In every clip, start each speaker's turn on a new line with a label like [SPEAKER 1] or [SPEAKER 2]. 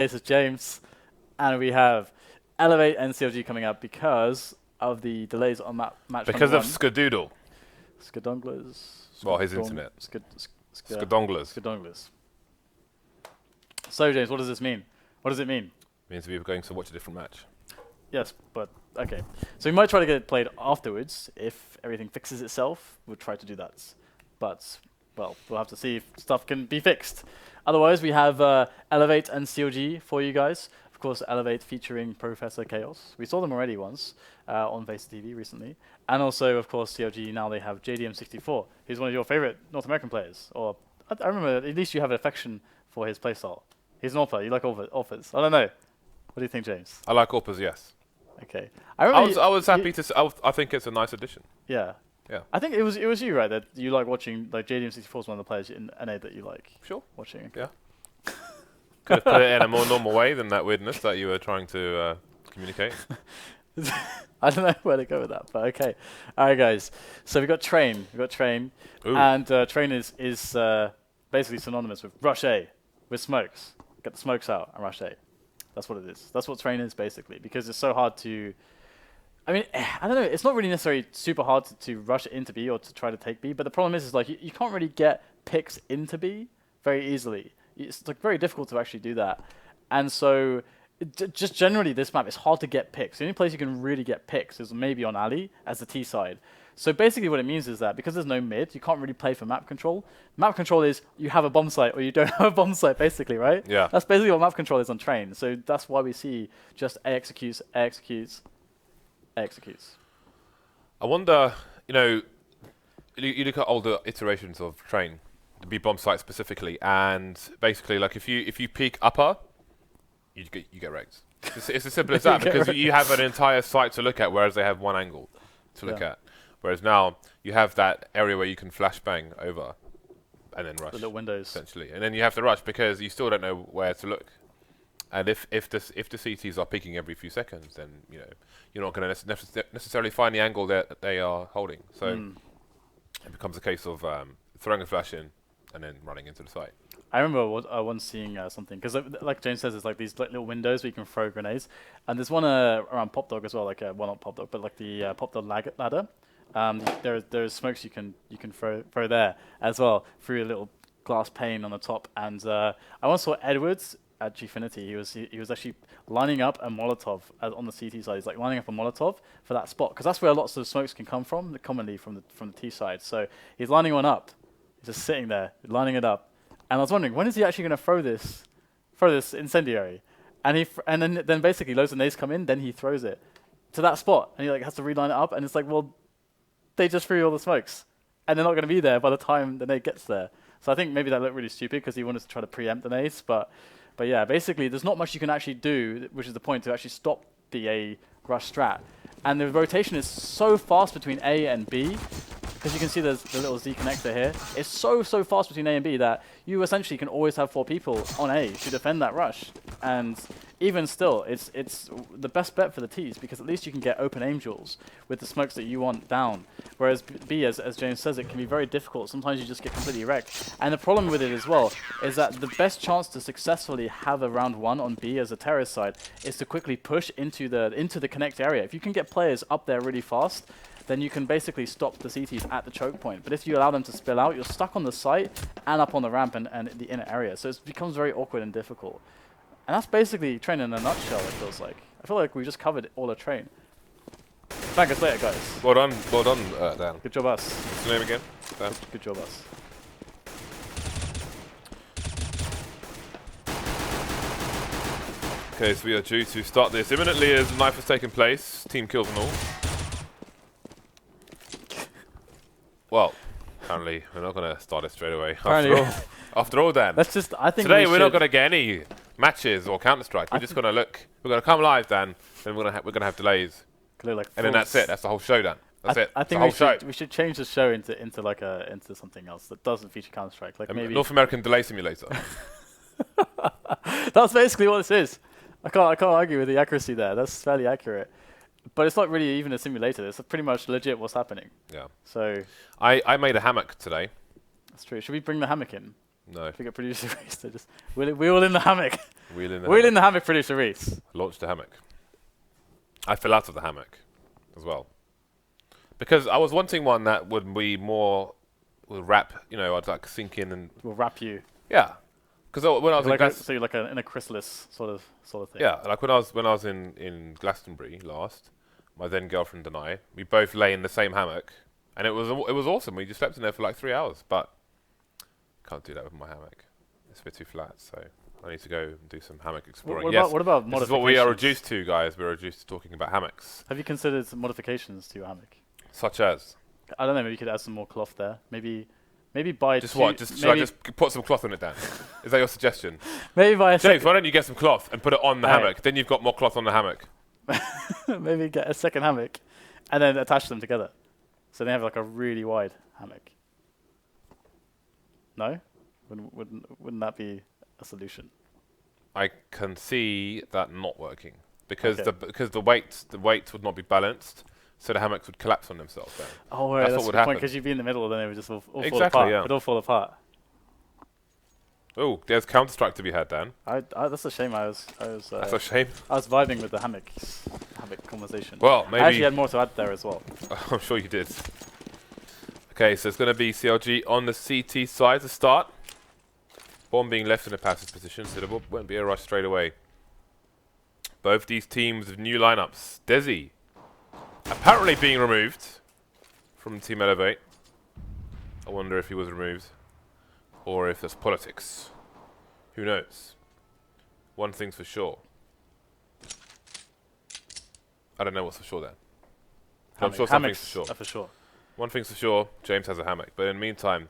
[SPEAKER 1] This is James, and we have eLevate and CLG coming up because of the delays on match
[SPEAKER 2] Because of
[SPEAKER 1] one.
[SPEAKER 2] Skadoodle.
[SPEAKER 1] Skadonglers.
[SPEAKER 2] Well, his internet.
[SPEAKER 1] Skadonglers. Skadonglers. So, James, what does this mean? What does it mean?
[SPEAKER 2] It means we're going to watch a different match.
[SPEAKER 1] Yes, but okay. So we might try to get it played afterwards. If everything fixes itself, we'll try to do that. But, well, we'll have to see if stuff can be fixed. Otherwise, we have eLevate and CLG for you guys. Of course, eLevate featuring Professor Chaos. We saw them already once on FACEIT TV recently. And also, of course, CLG, now they have JDM64. He's one of your favorite North American players. Or I remember, at least you have an affection for his playstyle. He's an AWPer. You like AWPers. I don't know. What do you think, James?
[SPEAKER 2] I like AWPers, yes.
[SPEAKER 1] Okay.
[SPEAKER 2] I was happy to. I think it's a nice addition.
[SPEAKER 1] Yeah.
[SPEAKER 2] Yeah.
[SPEAKER 1] I think it was you, right? That you like watching, like JDM64 is one of the players in NA that you like.
[SPEAKER 2] Sure.
[SPEAKER 1] Watching.
[SPEAKER 2] Yeah. Could have put it in a more normal way than that weirdness that you were trying to communicate.
[SPEAKER 1] I don't know where to go with that, but okay. All right, guys. So we got Train.
[SPEAKER 2] Ooh.
[SPEAKER 1] And Train is basically synonymous with Rush A, with smokes. Get the smokes out and Rush A. That's what it is. That's what Train is basically, because it's so hard to. I mean, I don't know. It's not really necessarily super hard to rush into B or to try to take B, but the problem is like you can't really get picks into B very easily. It's like very difficult to actually do that, and so just generally this map is hard to get picks. The only place you can really get picks is maybe on alley as the T side. So basically what it means is that because there's no mid, you can't really play for map control. Map control is you have a bomb site or you don't have a bomb site, basically, right?
[SPEAKER 2] Yeah.
[SPEAKER 1] That's basically what map control is on Train. So that's why we see just A executes.
[SPEAKER 2] I wonder, you look at older iterations of Train, the B bomb site specifically, and basically, like if you peek upper, you get wrecked. It's as simple as that because you have an entire site to look at, whereas they have one angle to look at. Whereas now you have that area where you can flashbang over, and then rush.
[SPEAKER 1] The little windows. Essentially,
[SPEAKER 2] and then you have to rush because you still don't know where to look. And if the CTs are peeking every few seconds, then you're not going to necessarily find the angle that they are holding. So it becomes a case of throwing a flash in and then running into the site.
[SPEAKER 1] I remember once seeing something, because like James says, it's like these little windows where you can throw grenades. And there's one around Pop Dog as well, like well not Pop Dog, but like the Pop Dog ladder. There's smokes you can throw there as well through a little glass pane on the top. And I once saw Edwards at Gfinity. He was actually lining up a Molotov on the CT side. He's like lining up a Molotov for that spot because that's where lots of smokes can come from, commonly from the T side. So he's lining one up. He's just sitting there lining it up. And I was wondering, when is he actually going to throw this incendiary? And then basically loads of nades come in, then he throws it to that spot, and he like has to reline it up. And it's like, well, they just threw all the smokes, and they're not going to be there by the time the nade gets there. So I think maybe that looked really stupid because he wanted to try to preempt the nades. But yeah, basically there's not much you can actually do, which is the point, to actually stop the A rush strat. And the rotation is so fast between A and B. Because you can see there's the little Z connector here. It's so fast between A and B that you essentially can always have 4 people on A to defend that rush. And even still, it's the best bet for the Ts because at least you can get open aim duels with the smokes that you want down. Whereas B, as James says, it can be very difficult. Sometimes you just get completely wrecked. And the problem with it as well is that the best chance to successfully have a round 1 on B as a terrorist side is to quickly push into the connect area. If you can get players up there really fast, then you can basically stop the CTs at the choke point. But if you allow them to spill out, you're stuck on the site and up on the ramp and the inner area. So it becomes very awkward and difficult. And that's basically Train in a nutshell, it feels like. I feel like we just covered all of Train. Thank us later, guys.
[SPEAKER 2] Well done, Dan.
[SPEAKER 1] Good job, us.
[SPEAKER 2] What's your name again? Dan.
[SPEAKER 1] Good job, us.
[SPEAKER 2] Okay, so we are due to start this imminently as the knife has taken place. Team kills and all. Well, apparently we're not going to start it straight away. After all, Dan.
[SPEAKER 1] Let's just. I think
[SPEAKER 2] today we're not going to get any matches or Counter-Strike. We're just going to look. We're going to come live, Dan. Then we're going to have delays.
[SPEAKER 1] Like
[SPEAKER 2] and then that's it. That's the whole show, Dan. That's it.
[SPEAKER 1] I think we should change the show into something else that doesn't feature Counter-Strike. Like maybe
[SPEAKER 2] North American delay simulator.
[SPEAKER 1] That's basically what this is. I can't argue with the accuracy there. That's fairly accurate. But it's not really even a simulator. It's pretty much legit what's happening.
[SPEAKER 2] Yeah.
[SPEAKER 1] So
[SPEAKER 2] I made a hammock today.
[SPEAKER 1] That's true. Should we bring the hammock in?
[SPEAKER 2] No.
[SPEAKER 1] If we get producer Reese, they just wheel in the hammock.
[SPEAKER 2] Wheel in the
[SPEAKER 1] Wheel
[SPEAKER 2] hammock.
[SPEAKER 1] in the hammock, producer Reese.
[SPEAKER 2] Launch the hammock. I fell out of the hammock as well. Because I was wanting one that would be more, will wrap, you know, I'd like sink in and...
[SPEAKER 1] We'll wrap you.
[SPEAKER 2] Yeah. Because when I was
[SPEAKER 1] Like
[SPEAKER 2] in
[SPEAKER 1] so you're like in a chrysalis sort of thing.
[SPEAKER 2] yeah, like when I was in Glastonbury last, my then girlfriend and I, we both lay in the same hammock, and it was awesome. We just slept in there for like 3 hours, but can't do that with my hammock. It's a bit too flat, so I need to go and do some hammock exploring.
[SPEAKER 1] What
[SPEAKER 2] yes,
[SPEAKER 1] about
[SPEAKER 2] this
[SPEAKER 1] modifications?
[SPEAKER 2] is what we are reduced to, guys. We're reduced to talking about hammocks,
[SPEAKER 1] Have you considered some modifications to your hammock?
[SPEAKER 2] such as
[SPEAKER 1] I don't know. Maybe you could add some more cloth there. Maybe buy
[SPEAKER 2] just
[SPEAKER 1] two,
[SPEAKER 2] what? Should I just put some cloth on it, Dan? Is that your suggestion?
[SPEAKER 1] maybe buy a
[SPEAKER 2] James, why don't you get some cloth and put it on the
[SPEAKER 1] Hey.
[SPEAKER 2] hammock? Then you've got more cloth on the hammock.
[SPEAKER 1] maybe get a second hammock, and then attach them together, so they have like a really wide hammock. No, wouldn't that be a solution?
[SPEAKER 2] I can see that not working because
[SPEAKER 1] Okay.
[SPEAKER 2] because the weight would not be balanced, so the hammocks would collapse on themselves. Then
[SPEAKER 1] Oh, right,
[SPEAKER 2] That's
[SPEAKER 1] that's
[SPEAKER 2] what would
[SPEAKER 1] a good point,
[SPEAKER 2] happen.
[SPEAKER 1] because you'd be in the middle, and then it would just all fall
[SPEAKER 2] Exactly,
[SPEAKER 1] apart.
[SPEAKER 2] yeah.
[SPEAKER 1] It'd all fall apart.
[SPEAKER 2] oh, there's Counter Strike to be had, Dan.
[SPEAKER 1] That's a shame. I was
[SPEAKER 2] That's a shame.
[SPEAKER 1] I was vibing with the hammock conversation.
[SPEAKER 2] Well,
[SPEAKER 1] I actually
[SPEAKER 2] maybe
[SPEAKER 1] had more to add there as well.
[SPEAKER 2] I'm sure you did. Okay, so it's going to be CLG on the CT side to start. Bomb being left in a passive position, so there won't be a rush straight away. Both these teams with new lineups. Desi apparently being removed from Team eLevate. I wonder if he was removed or if there's politics. Who knows? One thing's for sure. I don't know what's for sure then. I'm sure something's for sure.
[SPEAKER 1] Are for sure.
[SPEAKER 2] One thing's for sure, James has a hammock. But in the meantime,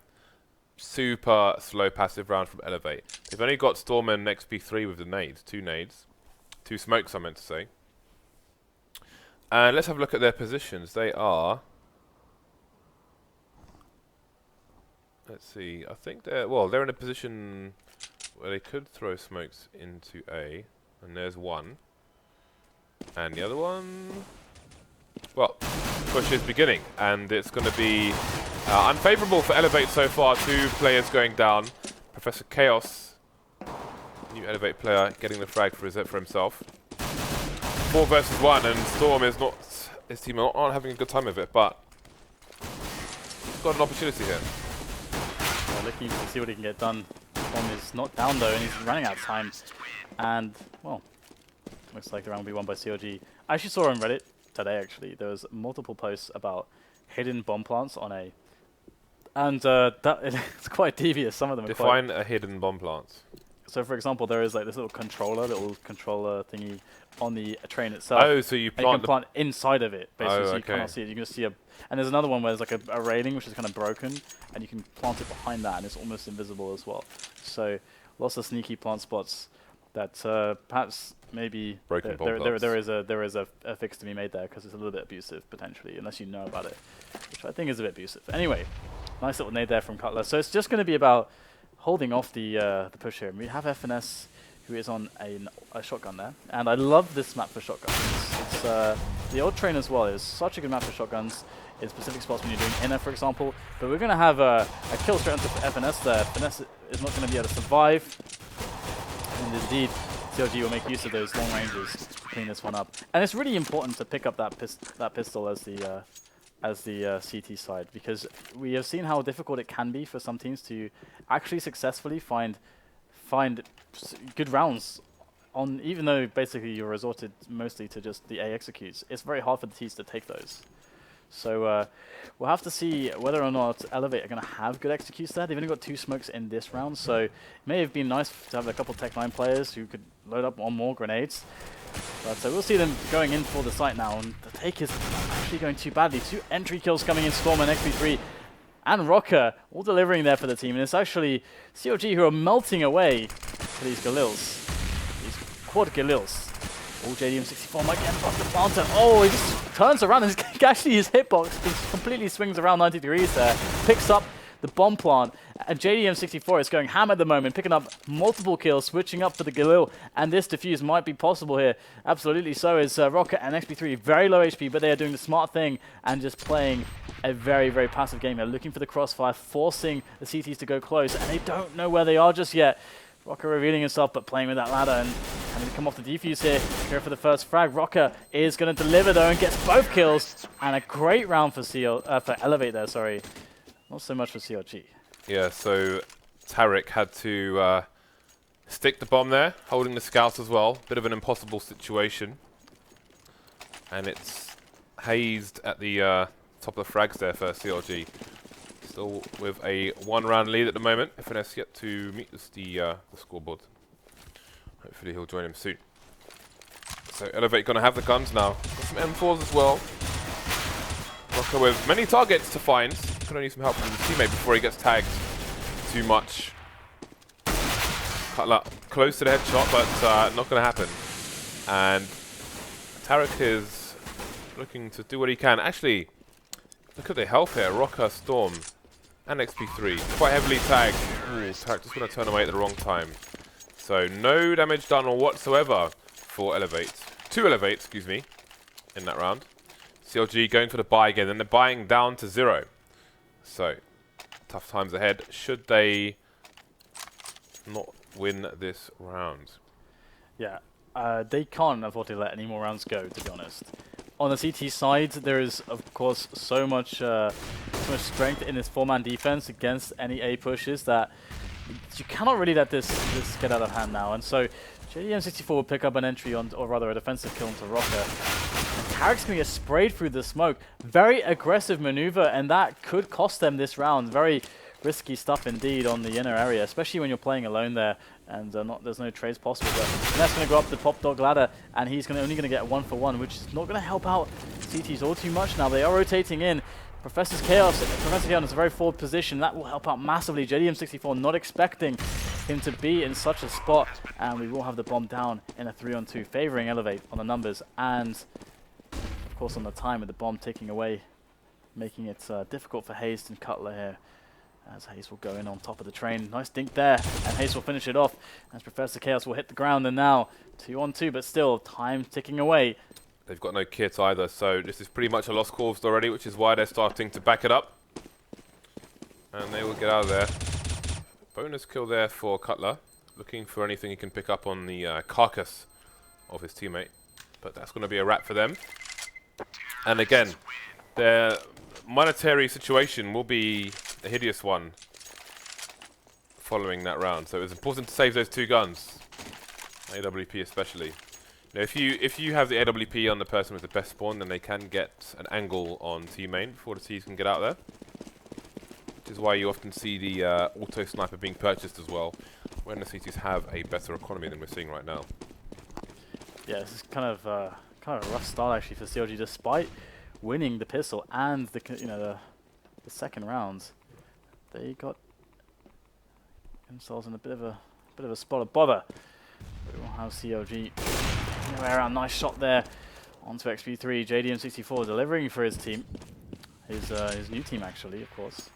[SPEAKER 2] super slow passive round from eLevate. They've only got Storm and Xp3 with the nades. 2 nades. 2 smokes, I meant to say. And let's have a look at their positions. They are... Let's see. I think they're in a position where they could throw smokes into A. And there's one. And the other one... Well, push is beginning, and it's going to be unfavourable for eLevate so far. 2 players going down. Professor Chaos, new eLevate player, getting the frag for himself. 4 versus 1, and Storm is not, his team are not having a good time with it, but he's got an opportunity here.
[SPEAKER 1] Looking to see what he can get done. Bomb is not down though, and he's running out of time. And well, looks like the round will be won by CLG. I actually saw on Reddit today, actually, there was multiple posts about hidden bomb plants on A, and it's quite devious. Some of them are quite...
[SPEAKER 2] Define a hidden bomb plant.
[SPEAKER 1] So, for example, there is like this little controller thingy on the train itself.
[SPEAKER 2] Oh, so you
[SPEAKER 1] and you can
[SPEAKER 2] plant
[SPEAKER 1] plant inside of it, basically, so you
[SPEAKER 2] okay.
[SPEAKER 1] cannot see it. You can just see a... And there's another one where there's like a railing, which is kind of broken, and you can plant it behind that, and it's almost invisible as well. So, lots of sneaky plant spots that perhaps maybe
[SPEAKER 2] Broken bomb
[SPEAKER 1] there is a fix to be made there, because it's a little bit abusive, potentially, unless you know about it, which I think is a bit abusive. Anyway, nice little nade there from Cutler. So it's just going to be about holding off the push here. And we have FNS, who is on a shotgun there, and I love this map for shotguns. It's the old train as well is such a good map for shotguns in specific spots when you're doing inner, for example. But we're going to have a kill straight onto FNS there. FNS is not going to be able to survive, and indeed CLG will make use of those long ranges to clean this one up. And it's really important to pick up that pistol as the CT side, because we have seen how difficult it can be for some teams to actually successfully find good rounds on, even though basically you're resorted mostly to just the A executes. It's very hard for the Ts to take those. So we'll have to see whether or not eLevate are going to have good executes there. They've only got 2 smokes in this round, so it may have been nice to have a couple Tech 9 players who could load up on more grenades. But we'll see them going in for the site now, and the take is not actually going too badly. 2 entry kills coming in, Storm and Xp3 and roca all delivering there for the team. And it's actually CLG who are melting away for these Galils, these quad Galils. Oh, JDM64 might get off the planter. Oh, he just turns around and actually his hitbox just completely swings around 90 degrees there. Picks up the bomb plant And JDM64 is going ham at the moment, picking up multiple kills, switching up for the Galil, and this defuse might be possible here. Absolutely so is Roca and Xp3, very low HP, but they are doing the smart thing and just playing a very, very passive game. They're looking for the crossfire, forcing the CTs to go close, and they don't know where they are just yet. Roca revealing himself, but playing with that ladder and having to come off the defuse here. Here for the first frag. Roca is going to deliver though and gets both kills, and a great round for for eLevate there, sorry. Not so much for CLG.
[SPEAKER 2] Yeah, so Tarik had to stick the bomb there, holding the scouts as well. Bit of an impossible situation. And it's hazed at the top of the frags there for CLG. Still with a 1-round lead at the moment. FNS yet to meet the scoreboard. Hopefully he'll join him soon. So eLevate gonna have the guns now. Got some M4s as well. Roca with many targets to find. Gonna need some help from his teammate before he gets tagged too much. Cutler close to the headshot, but not gonna happen. And Tarik is looking to do what he can. Actually, look at the health here. Roca, Storm, and Xp3 quite heavily tagged. Ooh, Tarik just gonna turn away at the wrong time. So no damage done whatsoever for eLevate. To eLevate, excuse me, in that round. CLG going for the buy again, and they're buying down to 0. So, tough times ahead should they not win this round.
[SPEAKER 1] Yeah, they can't afford to let any more rounds go, to be honest. On the CT side, there is, of course, so much strength in this 4-man defense against any A pushes that you cannot really let this get out of hand now. And so, JDM64 will pick up an entry on, or rather a defensive kill onto Roca. Tarik's going to get sprayed through the smoke. Very aggressive maneuver, and that could cost them this round. Very risky stuff indeed on the inner area, especially when you're playing alone there and there's no trades possible. But that's going to go up the top dog ladder, and he's only going to get 1-for-1, which is not going to help out CTs all too much now. They are rotating in. Professor Chaos is a very forward position. That will help out massively. JDM64 not expecting him to be in such a spot, and we will have the bomb down in a 3-on-2, favoring eLevate on the numbers and of course on the time with the bomb ticking away, making it difficult for Hazed and Cutler here, as Hazed will go in on top of the train. Nice dink there, and Hazed will finish it off as Professor Chaos will hit the ground, and now 2-on-2, but still time ticking away.
[SPEAKER 2] They've got no kit either, so this is pretty much a lost cause already, which is why they're starting to back it up. And they will get out of there. Bonus kill there for Cutler, looking for anything he can pick up on the carcass of his teammate. But that's going to be a wrap for them. And again, their monetary situation will be a hideous one following that round. So it's important to save those 2 guns, AWP especially. Now, if you have the AWP on the person with the best spawn, then they can get an angle on T main before the T's can get out there. Which is why you often see the auto sniper being purchased as well, when the CTs have a better economy than we're seeing right now.
[SPEAKER 1] Yeah, this is kind of a rough start actually for CLG, despite winning the pistol and the second rounds. They got themselves in a bit of a spot of bother. We will have CLG around. Nice shot there onto Xp3. JDM64 delivering for his team, his new team actually, of course.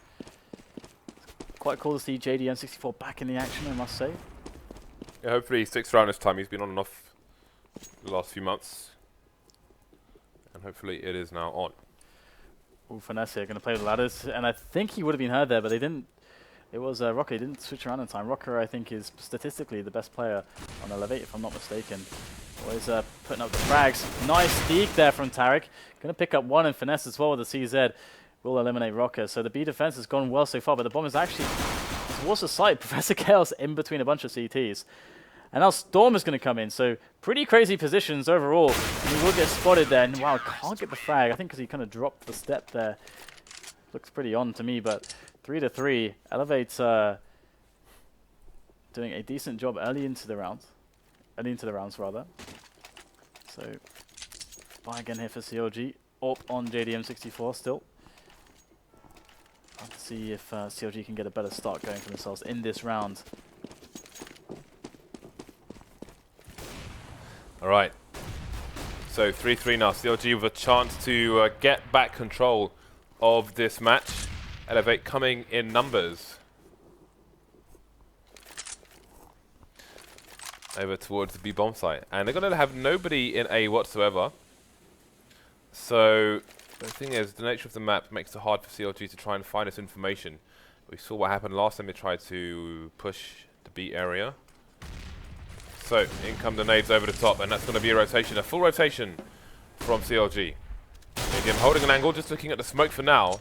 [SPEAKER 1] Quite cool to see JDM64 back in the action, I must say.
[SPEAKER 2] Yeah, hopefully he sticks around this time. He's been on and off the last few months, and hopefully it is now on.
[SPEAKER 1] Ooh, Finesse here, going to play with the ladders, and I think he would have been heard there, but they didn't. It was Roca. He didn't switch around in time. Roca, I think, is statistically the best player on eLevate, if I'm not mistaken. Always putting up the frags. Nice deke there from Tarik. Going to pick up 1 and Finesse as well with the CZ. Will eliminate Roca. So the B defense has gone well so far, but the bomb is actually towards the site. Professor Chaos in between a bunch of CTs. And now Storm is going to come in. So pretty crazy positions overall. And he will get spotted there. And wow, can't get the frag. I think because he kind of dropped the step there. Looks pretty on to me, but 3-3. eLevate's doing a decent job early into the rounds. Rather. So, buy again here for CLG. Up on JDM64 still. I'll have to see if CLG can get a better start going for themselves in this round.
[SPEAKER 2] Alright. So 3-3 now. CLG with a chance to get back control of this match. eLevate coming in numbers. over towards the B bomb site. And they're going to have nobody in A whatsoever. So the thing is, the nature of the map makes it hard for CLG to try and find this information. We saw what happened last time they tried to push the B area. So in come the nades over the top, and that's going to be a rotation, a full rotation from CLG. Again, holding an angle, just looking at the smoke for now.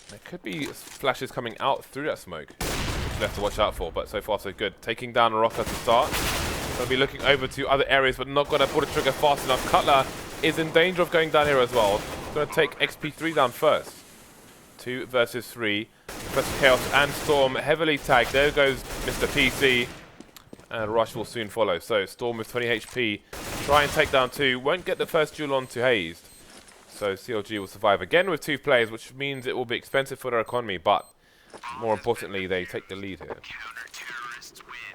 [SPEAKER 2] There could be flashes coming out through that smoke, which you have to watch out for, but so far so good. Taking down roca to start. Going to be looking over to other areas, but not going to pull the trigger fast enough. Cutler is in danger of going down here as well. Going to take Xp3 down first. 2 versus 3. Professor Chaos and Storm heavily tagged. There goes Mr. PC. And Rush will soon follow. So Storm with 20 HP. Try and take down 2. Won't get the first duel on to Hazed. So CLG will survive again with 2 players, which means it will be expensive for their economy, but more importantly, they take the lead here.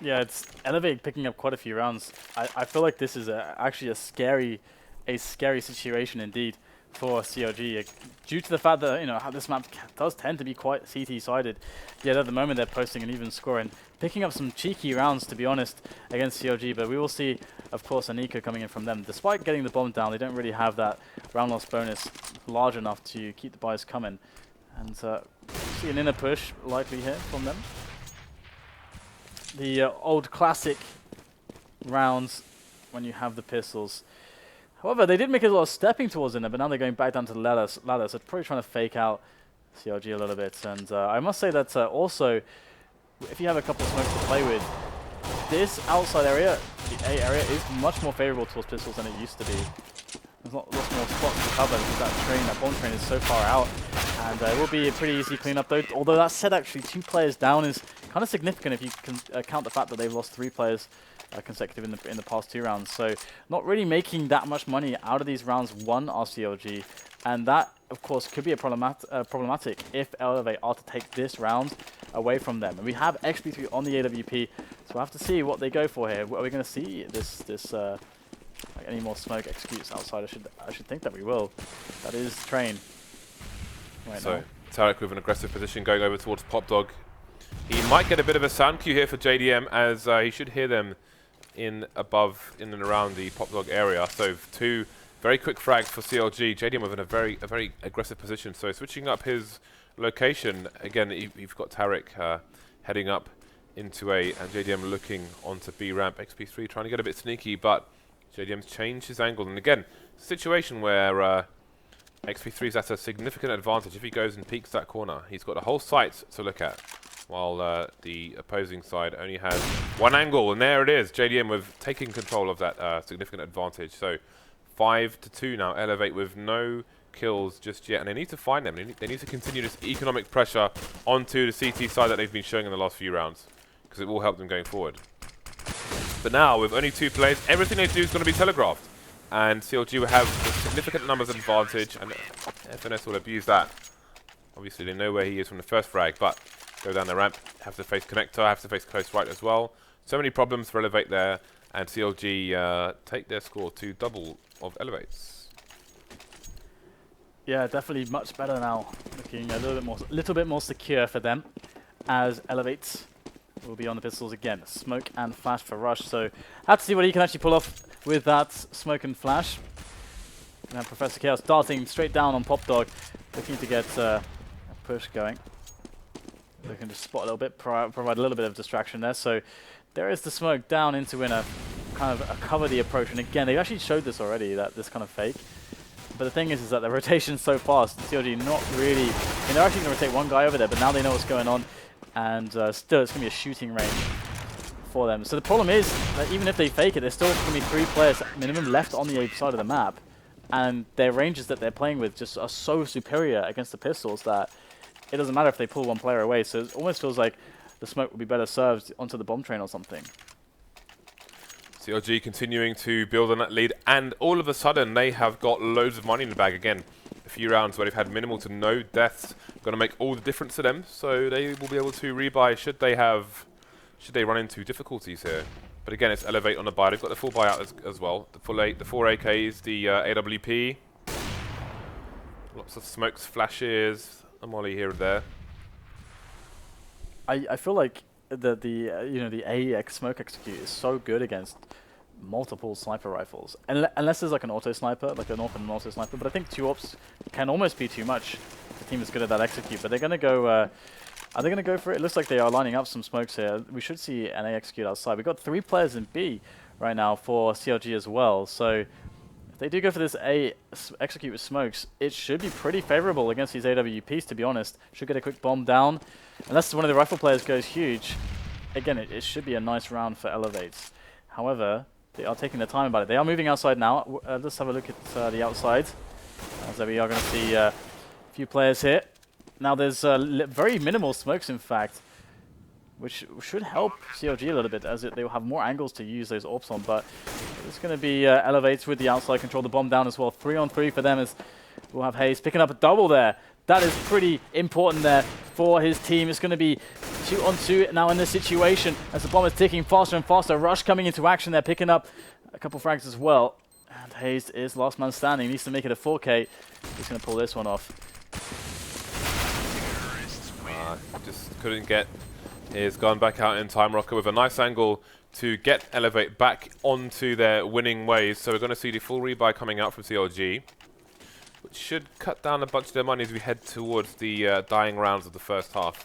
[SPEAKER 1] Yeah, it's eLevate picking up quite a few rounds. I feel like this is actually a scary situation indeed for CLG, due to the fact that, you know, how this map does tend to be quite CT-sided. Yet at the moment they're posting an even score and picking up some cheeky rounds, to be honest, against CLG. But we will see, of course, Anika coming in from them. Despite getting the bomb down, they don't really have that round loss bonus large enough to keep the buys coming. And see an inner push likely here from them. The old classic rounds when you have the pistols. However, they did make a lot of stepping towards inner, but now they're going back down to the ladder, so probably trying to fake out CLG a little bit. And I must say that also, if you have a couple of smokes to play with, this outside area, the A area, is much more favorable towards pistols than it used to be. There's lots more spots to cover because that bomb train is so far out. And it will be a pretty easy cleanup though. Although that said, actually, 2 players down is kind of significant if you can count the fact that they've lost 3 players consecutive in the past 2 rounds. So not really making that much money out of these rounds won are CLG. And that, of course, could be a problematic if eLevate are to take this round away from them. And we have Xp3 on the AWP, so we'll have to see what they go for here. Are we going to see like any more smoke executes outside? I should think that we will. That is train. Right
[SPEAKER 2] so
[SPEAKER 1] now.
[SPEAKER 2] Tarik with an aggressive position going over towards Pop Dog. He might get a bit of a sound cue here for JDM, as he should hear them in and around the Pop Dog area. So 2 very quick frags for CLG. JDM with a very aggressive position. So switching up his location again. You've got Tarik heading up into A, and JDM looking onto B ramp. Xp3 trying to get a bit sneaky, but JDM's changed his angle. And again, situation where Xp3 is at a significant advantage. If he goes and peeks that corner, he's got a whole site to look at, while the opposing side only has 1 angle. And there it is, JDM with taking control of that significant advantage. So 5-2 now, eLevate with no kills just yet, and they need to find them. They need to continue this economic pressure onto the CT side that they've been showing in the last few rounds, because it will help them going forward. But now, with only 2 players, everything they do is going to be telegraphed, and CLG will have a significant numbers advantage, and FNS will abuse that. Obviously, they know where he is from the first frag, but go down the ramp, have to face connector, have to face close right as well. So many problems for eLevate there, and CLG take their score to double of eLevate's.
[SPEAKER 1] Yeah, definitely much better now. Looking a little bit more secure for them, as eLevate will be on the pistols again. Smoke and flash for Rush. So have to see what he can actually pull off with that smoke and flash. And Professor Chaos darting straight down on Pop Dog, looking to get a push going. Looking to spot a little bit, provide a little bit of distraction there. So there is the smoke down into winner, kind of cover the approach. And again, they've actually showed this already, that this kind of fake. But the thing is that the rotation's so fast, CLG not really... I mean, they're actually going to rotate 1 guy over there, but now they know what's going on. And still, it's going to be a shooting range for them. So the problem is that even if they fake it, there's still going to be 3 players minimum left on the A side of the map. And their ranges that they're playing with just are so superior against the pistols that it doesn't matter if they pull 1 player away. So it almost feels like the smoke would be better served onto the bomb train or something.
[SPEAKER 2] CLG continuing to build on that lead, and all of a sudden they have got loads of money in the bag again. A few rounds where they've had minimal to no deaths, going to make all the difference to them. So they will be able to rebuy should they run into difficulties here. But again, it's eLevate on the buy. They've got the full buyout as well. The 4 AKs, the AWP, lots of smokes, flashes, a molly here and there.
[SPEAKER 1] I feel like you know, the AX smoke execute is so good against multiple sniper rifles, unless there's like an auto sniper, like an AWP and an auto sniper. But I think 2 AWPs can almost be too much. The team is good at that execute, but they're gonna go. Are they gonna go for it? It looks like they are lining up some smokes here. We should see an A execute outside. We've got 3 players in B right now for CLG as well. So if they do go for this A execute with smokes, it should be pretty favorable against these AWPs. To be honest, should get a quick bomb down. Unless one of the rifle players goes huge, again, it should be a nice round for eLevate. However, they are taking their time about it. They are moving outside now. Let's have a look at the outside. As we are going to see a few players here. Now there's very minimal smokes, in fact, which should help CLG a little bit, as they will have more angles to use those AWPs on. But it's going to be eLevate with the outside control, the bomb down as well. 3-on-3 for them, as we'll have Hazed picking up a double there. That is pretty important there for his team. It's going to be 2-on-2 now in this situation, as the bomb is ticking faster and faster. Rush coming into action there, picking up a couple frags as well. And Hazed is last man standing. Needs to make it a 4K. He's going to pull this one off.
[SPEAKER 2] Just couldn't get his gun back out in time. Roca with a nice angle to get eLevate back onto their winning ways. So we're going to see the full rebuy coming out from CLG, which should cut down a bunch of their money as we head towards the dying rounds of the first half.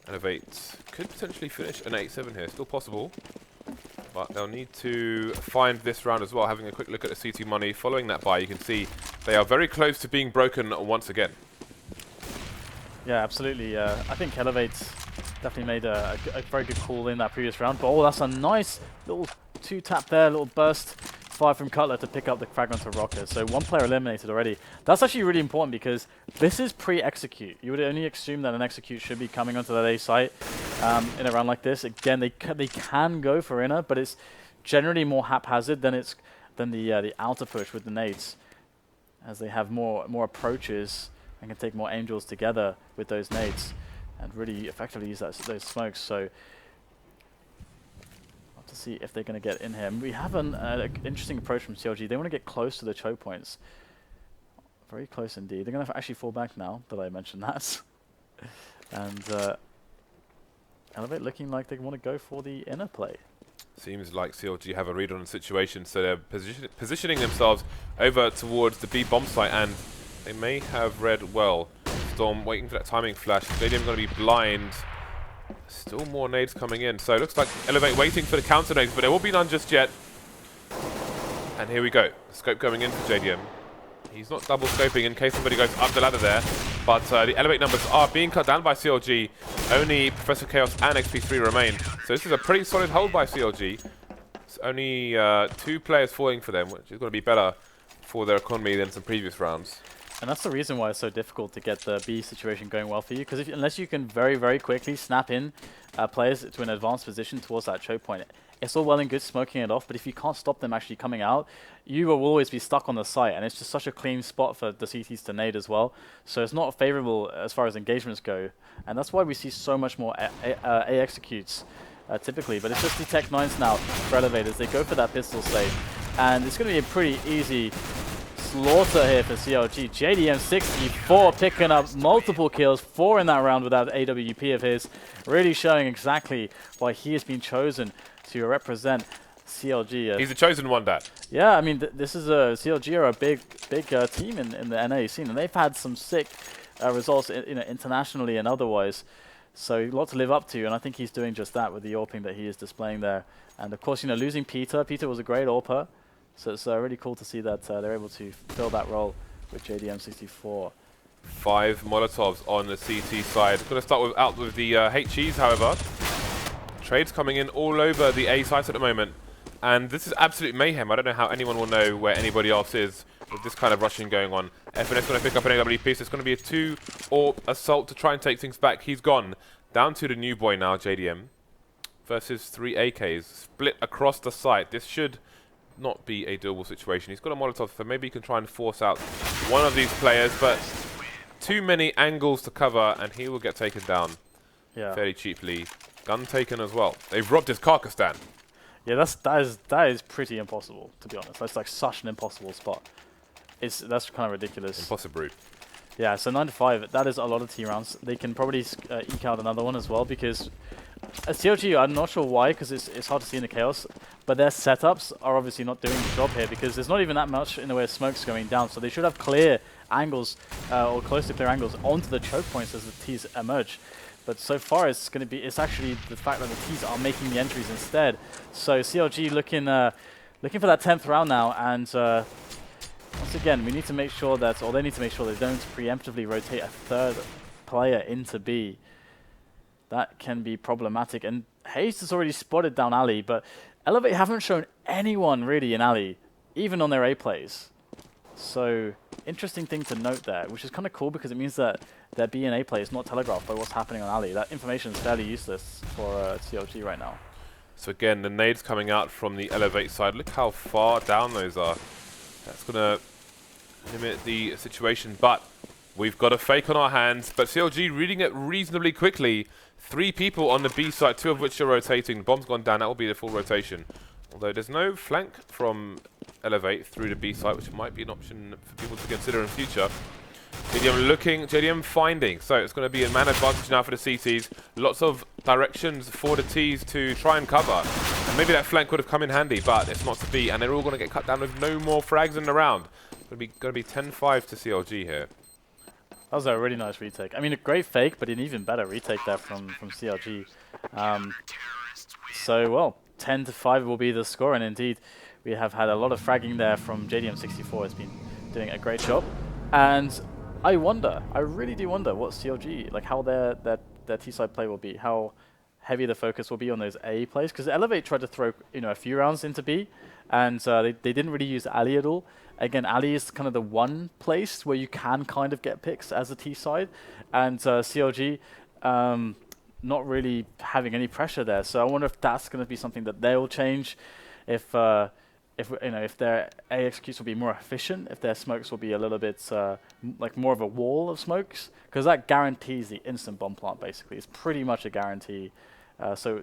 [SPEAKER 2] eLevate could potentially finish an 8-7 here, still possible. But they'll need to find this round as well. Having a quick look at the CT money following that buy, you can see they are very close to being broken once again.
[SPEAKER 1] Yeah, absolutely. I think eLevate definitely made a very good call in that previous round. But oh, that's a nice little 2-tap there, little burst fire from Cutler to pick up the fragment of Roca. So 1 player eliminated already. That's actually really important because this is pre-execute. You would only assume that an execute should be coming onto that A site in a round like this. Again, they can go for inner, but it's generally more haphazard than the outer push with the nades, as they have more approaches and can take more angels together with those nades and really effectively use those smokes. So we'll have to see if they're going to get in here. And we have an interesting approach from CLG. They want to get close to the choke points. Very close indeed. They're going to actually fall back now that I mentioned that. And eLevate looking like they want to go for the inner play.
[SPEAKER 2] Seems like CLG have a read on the situation, so they're positioning themselves over towards the B bomb site, and they may have read well. Storm waiting for that timing flash. JDM going to be blind. Still more nades coming in. So it looks like eLevate waiting for the counter nades, but there will be none just yet. And here we go. Scope going in for JDM. He's not double scoping in case somebody goes up the ladder there. But the eLevate numbers are being cut down by CLG. Only Professor Chaos and Xp3 remain. So this is a pretty solid hold by CLG. It's only 2 players falling for them, which is going to be better for their economy than some previous rounds.
[SPEAKER 1] And that's the reason why it's so difficult to get the B situation going well for you, because unless you can very, very quickly snap in players to an advanced position towards that choke point, it's all well and good smoking it off, but if you can't stop them actually coming out, you will always be stuck on the site, and it's just such a clean spot for the CTs to nade as well. So it's not favorable as far as engagements go, and that's why we see so much more A executes typically. But it's just the Tech 9s now for eLevate. They go for that pistol save, and it's going to be a pretty easy slaughter here for CLG. JDM 64 picking up multiple kills, 4 in that round with that AWP of his, really showing exactly why he has been chosen to represent CLG.
[SPEAKER 2] He's the chosen one, Dad.
[SPEAKER 1] Yeah, I mean, this is CLG are a big team in the NA scene, and they've had some sick results internationally and otherwise. So a lot to live up to, and I think he's doing just that with the AWPing that he is displaying there. And of course, losing Peter. Peter was a great AWPer. So it's really cool to see that they're able to fill that role with JDM 64.
[SPEAKER 2] 5 Molotovs on the CT side. Going to start out with the HEs, however. Trades coming in all over the A site at the moment. And this is absolute mayhem. I don't know how anyone will know where anybody else is with this kind of rushing going on. FNS going to pick up an AWP, so it's going to be a 2-AWP assault to try and take things back. He's gone. Down to the new boy now, JDM. Versus 3 AKs. Split across the site. This should not be a doable situation. He's got a Molotov, so maybe he can try and force out one of these players, but too many angles to cover, and he will get taken down fairly cheaply. Gun taken as well. They've robbed his carcass stand.
[SPEAKER 1] Yeah, that is pretty impossible, to be honest. That's like such an impossible spot. That's kind of ridiculous.
[SPEAKER 2] Impossible.
[SPEAKER 1] Yeah, so 9 to 5, that is a lot of T rounds. They can probably eke out another one as well, because CLG, I'm not sure why, because it's hard to see in the chaos, but their setups are obviously not doing the job here, because there's not even that much in the way of smokes going down, so they should have clear angles, or close to clear angles, onto the choke points as the T's emerge. But so far, it's actually the fact that the T's are making the entries instead. So CLG looking for that 10th round now, and once again, we need to make sure that, or they need to make sure they don't preemptively rotate a third player into B. That can be problematic. And hazed has already spotted down alley, but eLevate haven't shown anyone really in alley, even on their A plays. So interesting thing to note there, which is kind of cool because it means that their B and A play is not telegraphed by what's happening on alley. That information is fairly useless for CLG right now.
[SPEAKER 2] So again, the nades coming out from the eLevate side. Look how far down those are. That's going to limit the situation, but we've got a fake on our hands. But CLG reading it reasonably quickly. 3 people on the B side, 2 of which are rotating. Bomb's gone down, that will be the full rotation. Although there's no flank from eLevate through the B side, which might be an option for people to consider in future. JDM looking, JDM finding. So it's going to be a man advantage now for the CTs. Lots of directions for the Ts to try and cover. And maybe that flank would have come in handy, but it's not to be. And they're all going to get cut down with no more frags in the round. Going to be 10-5 to CLG here.
[SPEAKER 1] That was a really nice retake. I mean, a great fake, but an even better retake there from CLG. So, well, 10-5 will be the score, and indeed, we have had a lot of fragging there from JDM64. Has been doing a great job. And I really do wonder what CLG, like how their T-side play will be, how heavy the focus will be on those A plays, because eLevate tried to throw a few rounds into B, and they didn't really use Ali at all. Again, Ali is kind of the one place where you can kind of get picks as a T side, and CLG not really having any pressure there. So I wonder if that's going to be something that they'll change, if their A executes will be more efficient, if their smokes will be a little bit like more of a wall of smokes, because that guarantees the instant bomb plant. Basically, it's pretty much a guarantee. So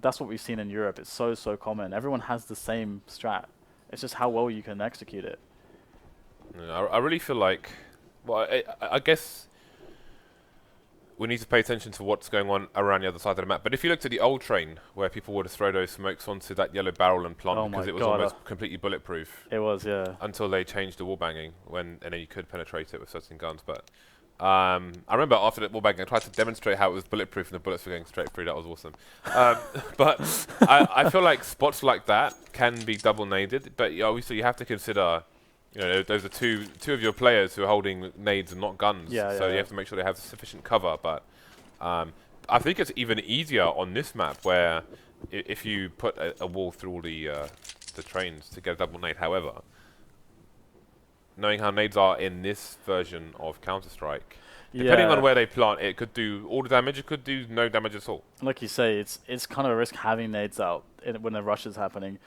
[SPEAKER 1] that's what we've seen in Europe. It's so common. Everyone has the same strat. It's just how well you can execute it.
[SPEAKER 2] I really feel like, well, I guess we need to pay attention to what's going on around the other side of the map. But if you looked at the old train, where people would throw those smokes onto that yellow barrel and plant because it was almost completely bulletproof.
[SPEAKER 1] It was, yeah.
[SPEAKER 2] Until they changed the wall banging, and then you could penetrate it with certain guns. But I remember after the wall banging, I tried to demonstrate how it was bulletproof and the bullets were going straight through. That was awesome. But I feel like spots like that can be double naded. But obviously, you have to consider. Those are two of your players who are holding nades and not guns. You have to make sure they have sufficient cover. But I think it's even easier on this map where if you put a wall through all the trains to get a double nade. However, knowing how nades are in this version of Counter-Strike, depending on where they plant, it could do all the damage. It could do no damage at all.
[SPEAKER 1] Like you say, it's kind of a risk having nades out when the rush is happening.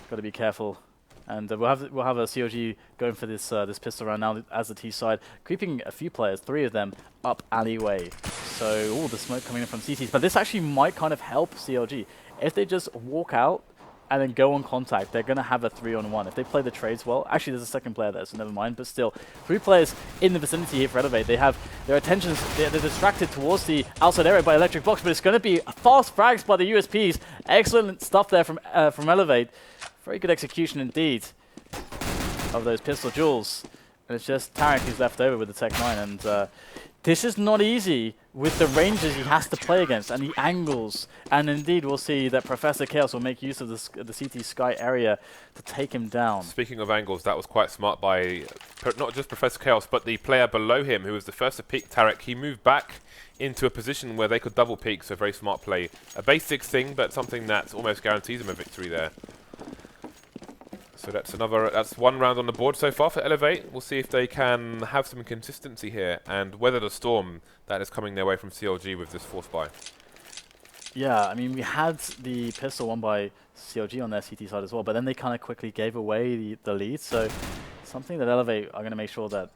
[SPEAKER 1] Got to be careful. And we'll have a CLG going for this pistol round now as the T side, creeping a few players, 3 of them, up alleyway. So all the smoke coming in from CTs, but this actually might kind of help CLG if they just walk out and then go on contact. They're gonna have a 3-on-1 if they play the trades well. Actually, there's a second player there, so never mind. But still, 3 players in the vicinity here for eLevate. They have their attentions. They're distracted towards the outside area by Electric Box, but it's going to be fast frags by the USPs. Excellent stuff there from eLevate. Very good execution indeed of those pistol duels. And it's just Tarik who's left over with the Tech 9. And this is not easy with the ranges he has to play against and the angles. And indeed, we'll see that Professor Chaos will make use of the CT Sky area to take him down.
[SPEAKER 2] Speaking of angles, that was quite smart by not just Professor Chaos, but the player below him, who was the first to peek Tarik. He moved back into a position where they could double peek, so very smart play. A basic thing, but something that almost guarantees him a victory there. So that's one round on the board so far for eLevate. We'll see if they can have some consistency here and weather the storm that is coming their way from CLG with this force buy.
[SPEAKER 1] Yeah, I mean, we had the pistol won by CLG on their CT side as well, but then they kind of quickly gave away the lead. So something that eLevate are going to make sure that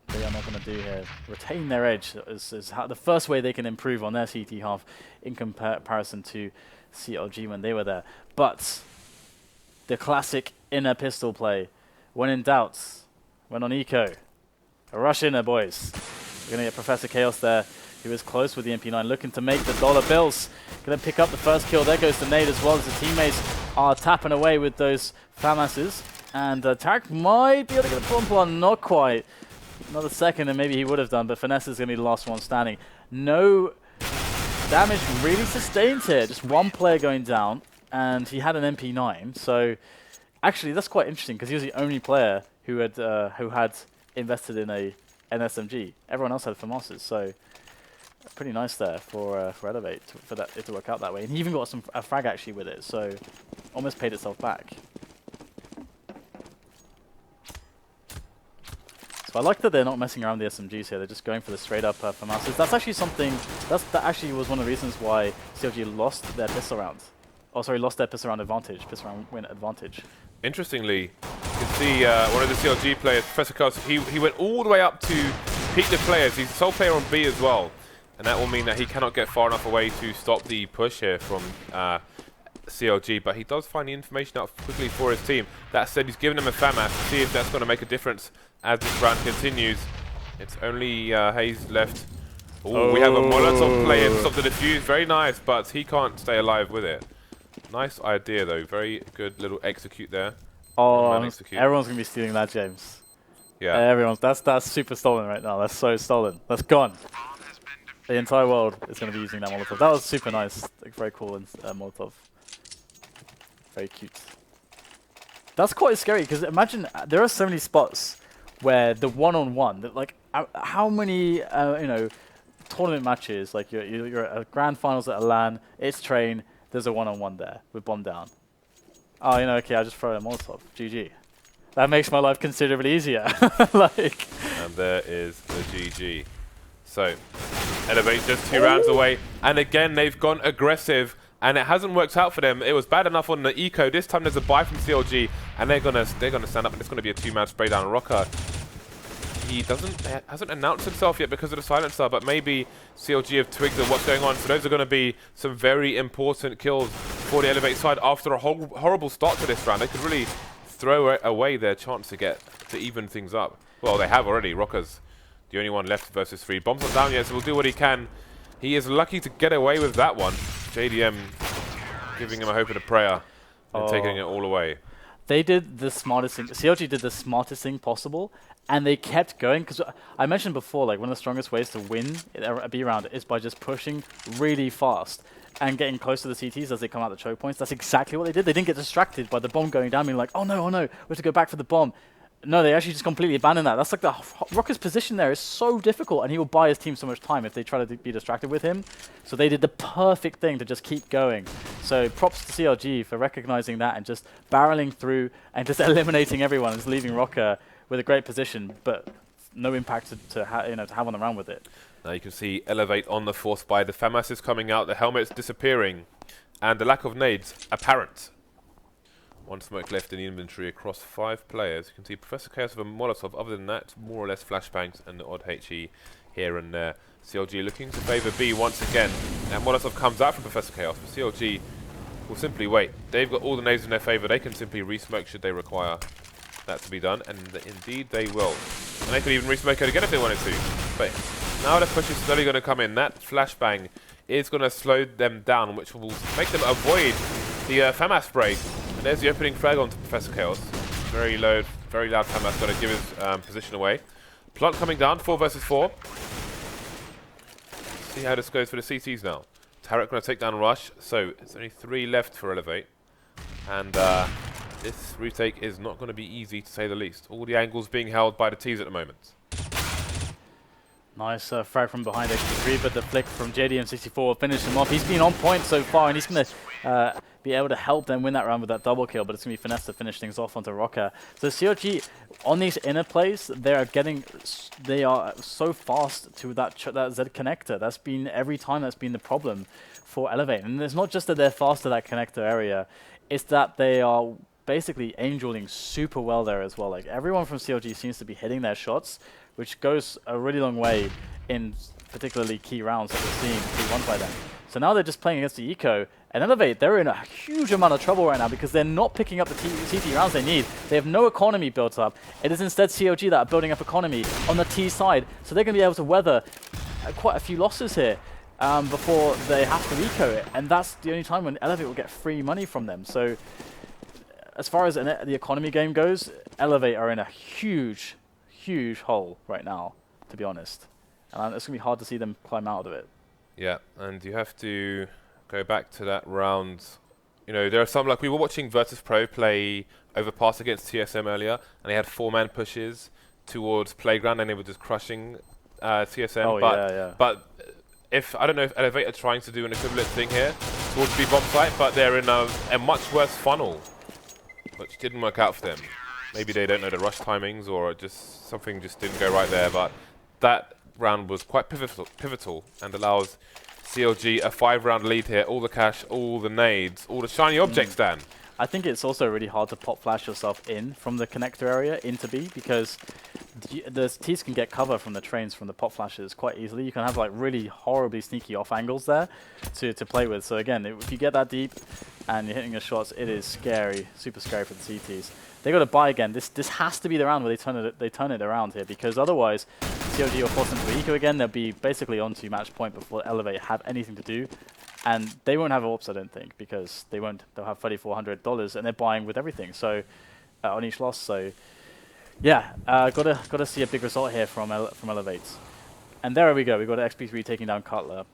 [SPEAKER 1] they are not going to do here. Retain their edge is how the first way they can improve on their CT half in comparison to CLG when they were there. But the classic inner pistol play. When in doubt, went on eco. A rush inner, boys. We're going to get Professor Chaos there He was close with the MP9, looking to make the dollar bills. Gonna pick up the first kill. There goes the nade as well as the teammates are tapping away with those FAMASs. And Tarik might be able to get a bump on, not quite. Another second and maybe he would have done, but FNS is gonna be the last one standing. No damage really sustained here. Just one player going down, and he had an MP9. So actually, that's quite interesting because he was the only player who had invested in an SMG. Everyone else had FAMASs, so pretty nice there for eLevate for it to work out that way. And he even got a frag actually with it, so almost paid itself back. So I like that they're not messing around with the SMGs here. They're just going for the straight up FAMASs. That's actually something. That actually was one of the reasons why CLG lost their pistol round. Oh, sorry, lost their pistol round advantage. Pistol round win advantage.
[SPEAKER 2] Interestingly, you can see one of the CLG players, Professor Cutler, he went all the way up to peek the players. He's the sole player on B as well. And that will mean that he cannot get far enough away to stop the push here from CLG. But he does find the information out quickly for his team. That said, he's given him a FAMAS to see if that's going to make a difference as this round continues. It's only hazed left. Ooh, we have a Molotov player to stop the defuse. Very nice, but he can't stay alive with it. Nice idea, though. Very good little execute there.
[SPEAKER 1] Oh, everyone's going to be stealing that, James.
[SPEAKER 2] Yeah.
[SPEAKER 1] That's super stolen right now. That's so stolen. That's gone. The entire world is going to be using that Molotov. That was super nice. Like, very cool and Molotov. Very cute. That's quite scary because imagine there are so many spots where the one-on-one, like how many tournament matches, like you're at grand finals at a LAN, it's train, there's a one-on-one there with bomb down. Oh, okay, I just throw a Molotov. GG. That makes my life considerably easier. Like.
[SPEAKER 2] And there is the GG. So, eLevate just 2 rounds away, and again they've gone aggressive, and it hasn't worked out for them. It was bad enough on the eco. This time there's a buy from CLG, and they're gonna stand up, and it's gonna be a 2-man spray down on roca. He hasn't announced himself yet because of the silencer, but maybe CLG have twigged at what's going on. So those are going to be some very important kills for the eLevate side after a horrible start to this round. They could really throw away their chance to even things up. Well, they have already. Roca's the only one left versus 3. Bomb's not down yet, so we'll do what he can. He is lucky to get away with that one. JDM giving him a hope and a prayer and taking it all away.
[SPEAKER 1] They did the smartest thing. CLG did the smartest thing possible, and they kept going. Because I mentioned before, like one of the strongest ways to win a B round is by just pushing really fast and getting close to the CTs as they come out the choke points. That's exactly what they did. They didn't get distracted by the bomb going down, being like, oh no, we have to go back for the bomb. No, they actually just completely abandoned that. That's like the Roca's position there is so difficult, and he will buy his team so much time if they try to be distracted with him. So they did the perfect thing to just keep going. So props to CLG for recognizing that and just barreling through and just eliminating everyone and just leaving roca with a great position, but no impact to have on the round with it.
[SPEAKER 2] Now you can see eLevate on the fourth buy. The FAMAS is coming out, the helmet's disappearing, and the lack of nades apparent. 1 smoke left in the inventory across 5 players. You can see Professor Chaos with a Molotov. Other than that, more or less flashbangs and the odd HE here and there. CLG looking to favour B once again. And Molotov comes out from Professor Chaos, but CLG will simply wait. They've got all the nades in their favour. They can simply re-smoke should they require that to be done, and indeed they will. And they could even re-smoke it again if they wanted to. But now the push is slowly going to come in. That flashbang is going to slow them down, which will make them avoid the FAMAS spray. And there's the opening frag onto Professor Chaos. Very loud FAMAS, got to give his position away. Plant coming down, 4 versus 4. See how this goes for the CTs now. Tarik going to take down Rush, so it's only 3 left for eLevate. And this retake is not going to be easy, to say the least. All the angles being held by the Ts at the moment.
[SPEAKER 1] Nice frag from behind Xp3, but the flick from JDM64 will finish him off. He's been on point so far, and he's going to be able to help them win that round with that double kill, but it's going to be Finesse to finish things off onto roca. So CLG, on these inner plays, they are so fast to that Z connector. That's been, every time that's been the problem for eLevate. And it's not just that they're fast to that connector area, it's that they are basically angeling super well there as well. Like everyone from CLG seems to be hitting their shots, which goes a really long way in particularly key rounds that we're seeing be won by them. So now they're just playing against the eco, and eLevate, they're in a huge amount of trouble right now because they're not picking up the CT rounds they need. They have no economy built up. It is instead CLG that are building up economy on the T side, so they're going to be able to weather quite a few losses here before they have to eco it, and that's the only time when eLevate will get free money from them. So as far as the economy game goes, eLevate are in a huge hole right now, to be honest. And it's going to be hard to see them climb out of it.
[SPEAKER 2] Yeah, and you have to go back to that round. You know, there are some, like we were watching Virtus.pro play Overpass against TSM earlier, and they had 4-man pushes towards Playground, and they were just crushing TSM.
[SPEAKER 1] Oh, yeah.
[SPEAKER 2] But if, I don't know if eLevate are trying to do an equivalent thing here towards B-bomb site, but they're in a much worse funnel, which didn't work out for them. Maybe they don't know the rush timings, or just something just didn't go right there, but that round was quite pivotal and allows CLG a 5-round lead here. All the cash, all the nades, all the shiny objects, Dan.
[SPEAKER 1] I think it's also really hard to pop flash yourself in from the connector area into B, because the T's can get cover from the trains from the pop flashes quite easily. You can have like really horribly sneaky off angles there to play with. So again, if you get that deep and you're hitting your shots, it is scary, super scary for the CTs. They got to buy again. This has to be the round where they turn it around here, because otherwise CLG will force them to eco again. They'll be basically on to match point before eLevate have anything to do, and they won't have AWPs, I don't think, because they won't. They'll have $3,400 and they're buying with everything. So on each loss. So yeah, gotta see a big result here from eLevate. And there we go. We got Xp3 taking down Cutler.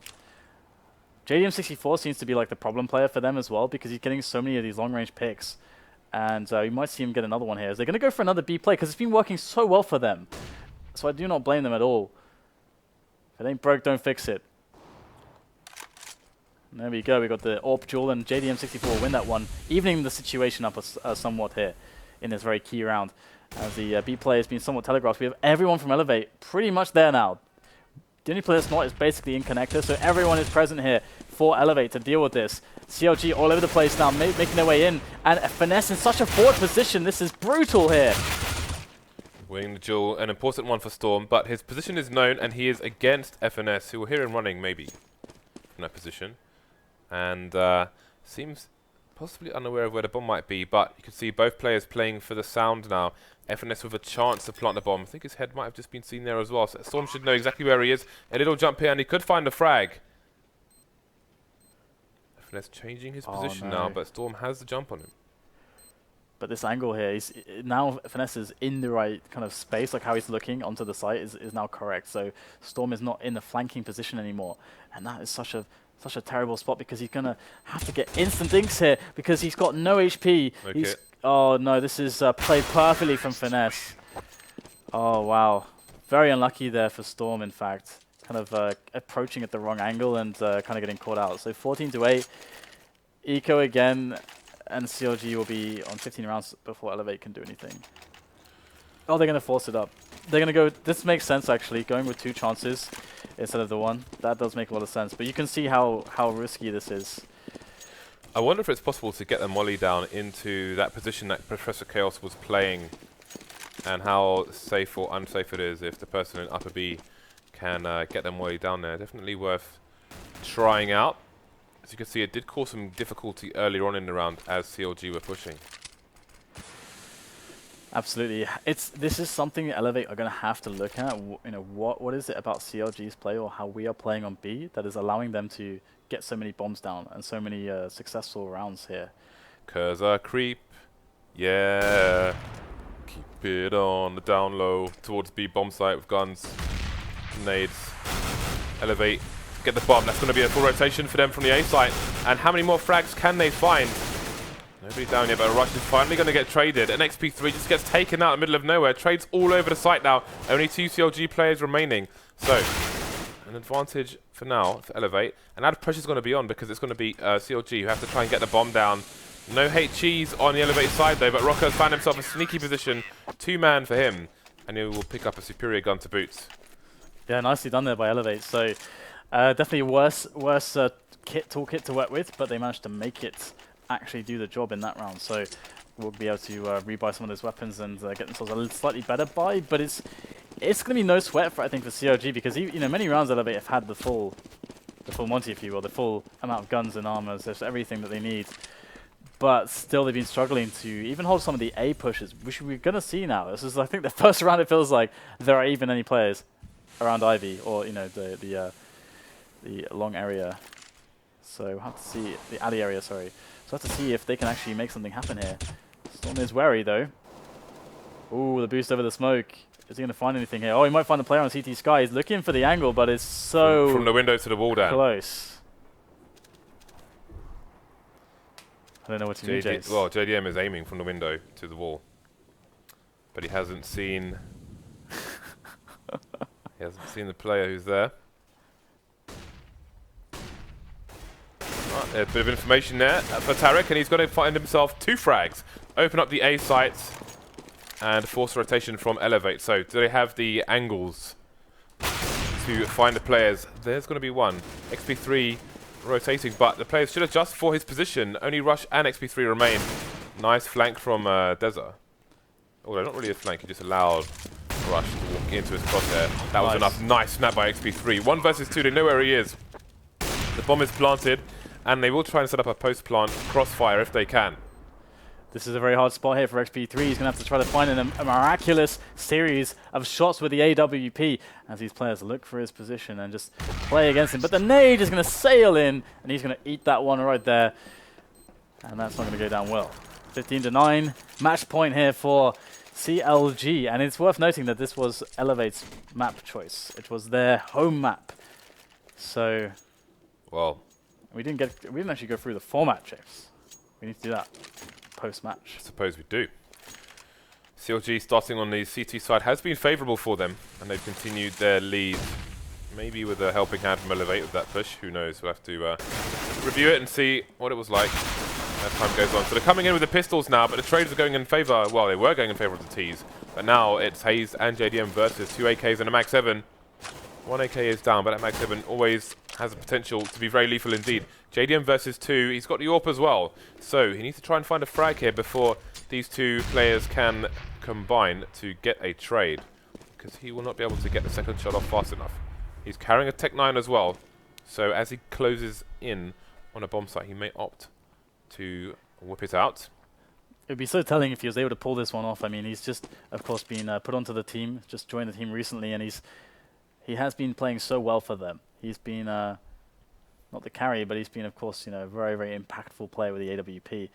[SPEAKER 1] JDM64 seems to be like the problem player for them as well, because he's getting so many of these long range picks. And we might see him get another one here. They're going to go for another B play because it's been working so well for them. So I do not blame them at all. If it ain't broke, don't fix it. And there we go. We got the AWP duel, and JDM64 win that one, evening the situation up somewhat here in this very key round. As the B play has been somewhat telegraphed. We have everyone from eLevate pretty much there now. The only player that's not is basically in connector, so everyone is present here for eLevate to deal with this. CLG all over the place now, making their way in, and FNS in such a forward position. This is brutal here.
[SPEAKER 2] Winning the duel, an important one for Storm, but his position is known, and he is against FNS, who will hear him running, maybe, from that position. And seems possibly unaware of where the bomb might be, but you can see both players playing for the sound now. FNS with a chance to plant the bomb. I think his head might have just been seen there as well, so Storm should know exactly where he is. A little jump here, and he could find the frag. FNS changing his position now, but Storm has the jump on him.
[SPEAKER 1] But this angle here, now FNS is in the right kind of space, like how he's looking onto the site is now correct. So Storm is not in the flanking position anymore, and that is such a terrible spot, because he's gonna have to get instant dinks here because he's got no HP.
[SPEAKER 2] Okay.
[SPEAKER 1] Oh no, this is played perfectly from FNS. Oh wow, very unlucky there for Storm. In fact, kind of approaching at the wrong angle and kind of getting caught out. So 14-8, eco again, and CLG will be on 15 rounds before eLevate can do anything. Oh, they're gonna force it up. They're gonna go. This makes sense actually, going with 2 chances instead of the 1. That does make a lot of sense. But you can see how risky this is.
[SPEAKER 2] I wonder if it's possible to get the molly down into that position that Professor Chaos was playing, and how safe or unsafe it is if the person in upper B can get the molly down there. Definitely worth trying out. As you can see, it did cause some difficulty earlier on in the round as CLG were pushing.
[SPEAKER 1] Absolutely, this is something that eLevate are going to have to look at. You know, what is it about CLG's play, or how we are playing on B, that is allowing them to get so many bombs down and so many successful rounds here?
[SPEAKER 2] Cursor creep, yeah. Keep it on the down low towards B bomb site with guns, nades. eLevate, get the bomb. That's going to be a full rotation for them from the A site. And how many more frags can they find? Nobody down yet, but a rush is finally going to get traded. And Xp3 just gets taken out in the middle of nowhere. Trades all over the site now. Only 2 CLG players remaining. So, an advantage for now for eLevate. And now the pressure's going to be on, because it's going to be CLG who have to try and get the bomb down. No HEs on the eLevate side though, but roca has found himself a sneaky position. 2-man for him. And he will pick up a superior gun to boot.
[SPEAKER 1] Yeah, nicely done there by eLevate. So, definitely worse toolkit to work with, but they managed to make it actually do the job in that round. So we'll be able to rebuy some of those weapons and get themselves a slightly better buy. But it's going to be no sweat for, I think, for CLG, because many rounds eLevate have had the full Monty, if you will, the full amount of guns and armors. There's everything that they need. But still, they've been struggling to even hold some of the A pushes, which we're going to see now. This is, I think, the first round it feels like there are even any players. around Ivy, or the long area. So we'll have to see the alley area. Sorry. So we'll have to see if they can actually make something happen here. Storm is wary though. Ooh, the boost over the smoke. Is he going to find anything here? Oh, he might find the player on CT Sky. He's looking for the angle, but it's so
[SPEAKER 2] from the window to the wall down.
[SPEAKER 1] Close. I don't know what to do, Jace.
[SPEAKER 2] Well, JDM is aiming from the window to the wall, but he hasn't seen. He hasn't seen the player who's there. Right, there's a bit of information there for Tarik, and he's going to find himself 2 frags. Open up the A site and force rotation from eLevate. So, do they have the angles to find the players? There's going to be one. Xp3 rotating, but the players should adjust for his position. Only Rush and Xp3 remain. Nice flank from Deza. Although not really a flank, he just allowed Rush to walk into his crosshair. That was enough. Nice snap by Xp3. 1 versus 2, they know where he is. The bomb is planted, and they will try and set up a post-plant crossfire if they can.
[SPEAKER 1] This is a very hard spot here for Xp3. He's going to have to try to find a miraculous series of shots with the AWP as these players look for his position and just play against him. But the nade is going to sail in, and he's going to eat that one right there. And that's not going to go down well. 15-9. Match point here for CLG. And it's worth noting that this was eLevate's map choice. It was their home map. So,
[SPEAKER 2] well,
[SPEAKER 1] we didn't actually go through the format, James. We need to do that post-match.
[SPEAKER 2] I suppose we do. CLG starting on the CT side has been favourable for them, and they've continued their lead. Maybe with a helping hand from eLevate with that push. Who knows? We'll have to review it and see what it was like as time goes on. So they're coming in with the pistols now, but the trades are going in favour. Well, they were going in favour of the Ts, but now it's hazed and JDM versus 2 AKs and a Max 7. 1 AK is down, but that Max 7 always has the potential to be very lethal indeed. JDM versus 2, he's got the AWP as well. So he needs to try and find a frag here before these 2 players can combine to get a trade, because he will not be able to get the second shot off fast enough. He's carrying a Tech 9 as well, so as he closes in on a bomb site, he may opt to whip it out.
[SPEAKER 1] It would be so telling if he was able to pull this one off. I mean, he's just, of course, been put onto the team, just joined the team recently, and he has been playing so well for them. He's been, not the carry, but he's been, of course, a very, very impactful player with the AWP.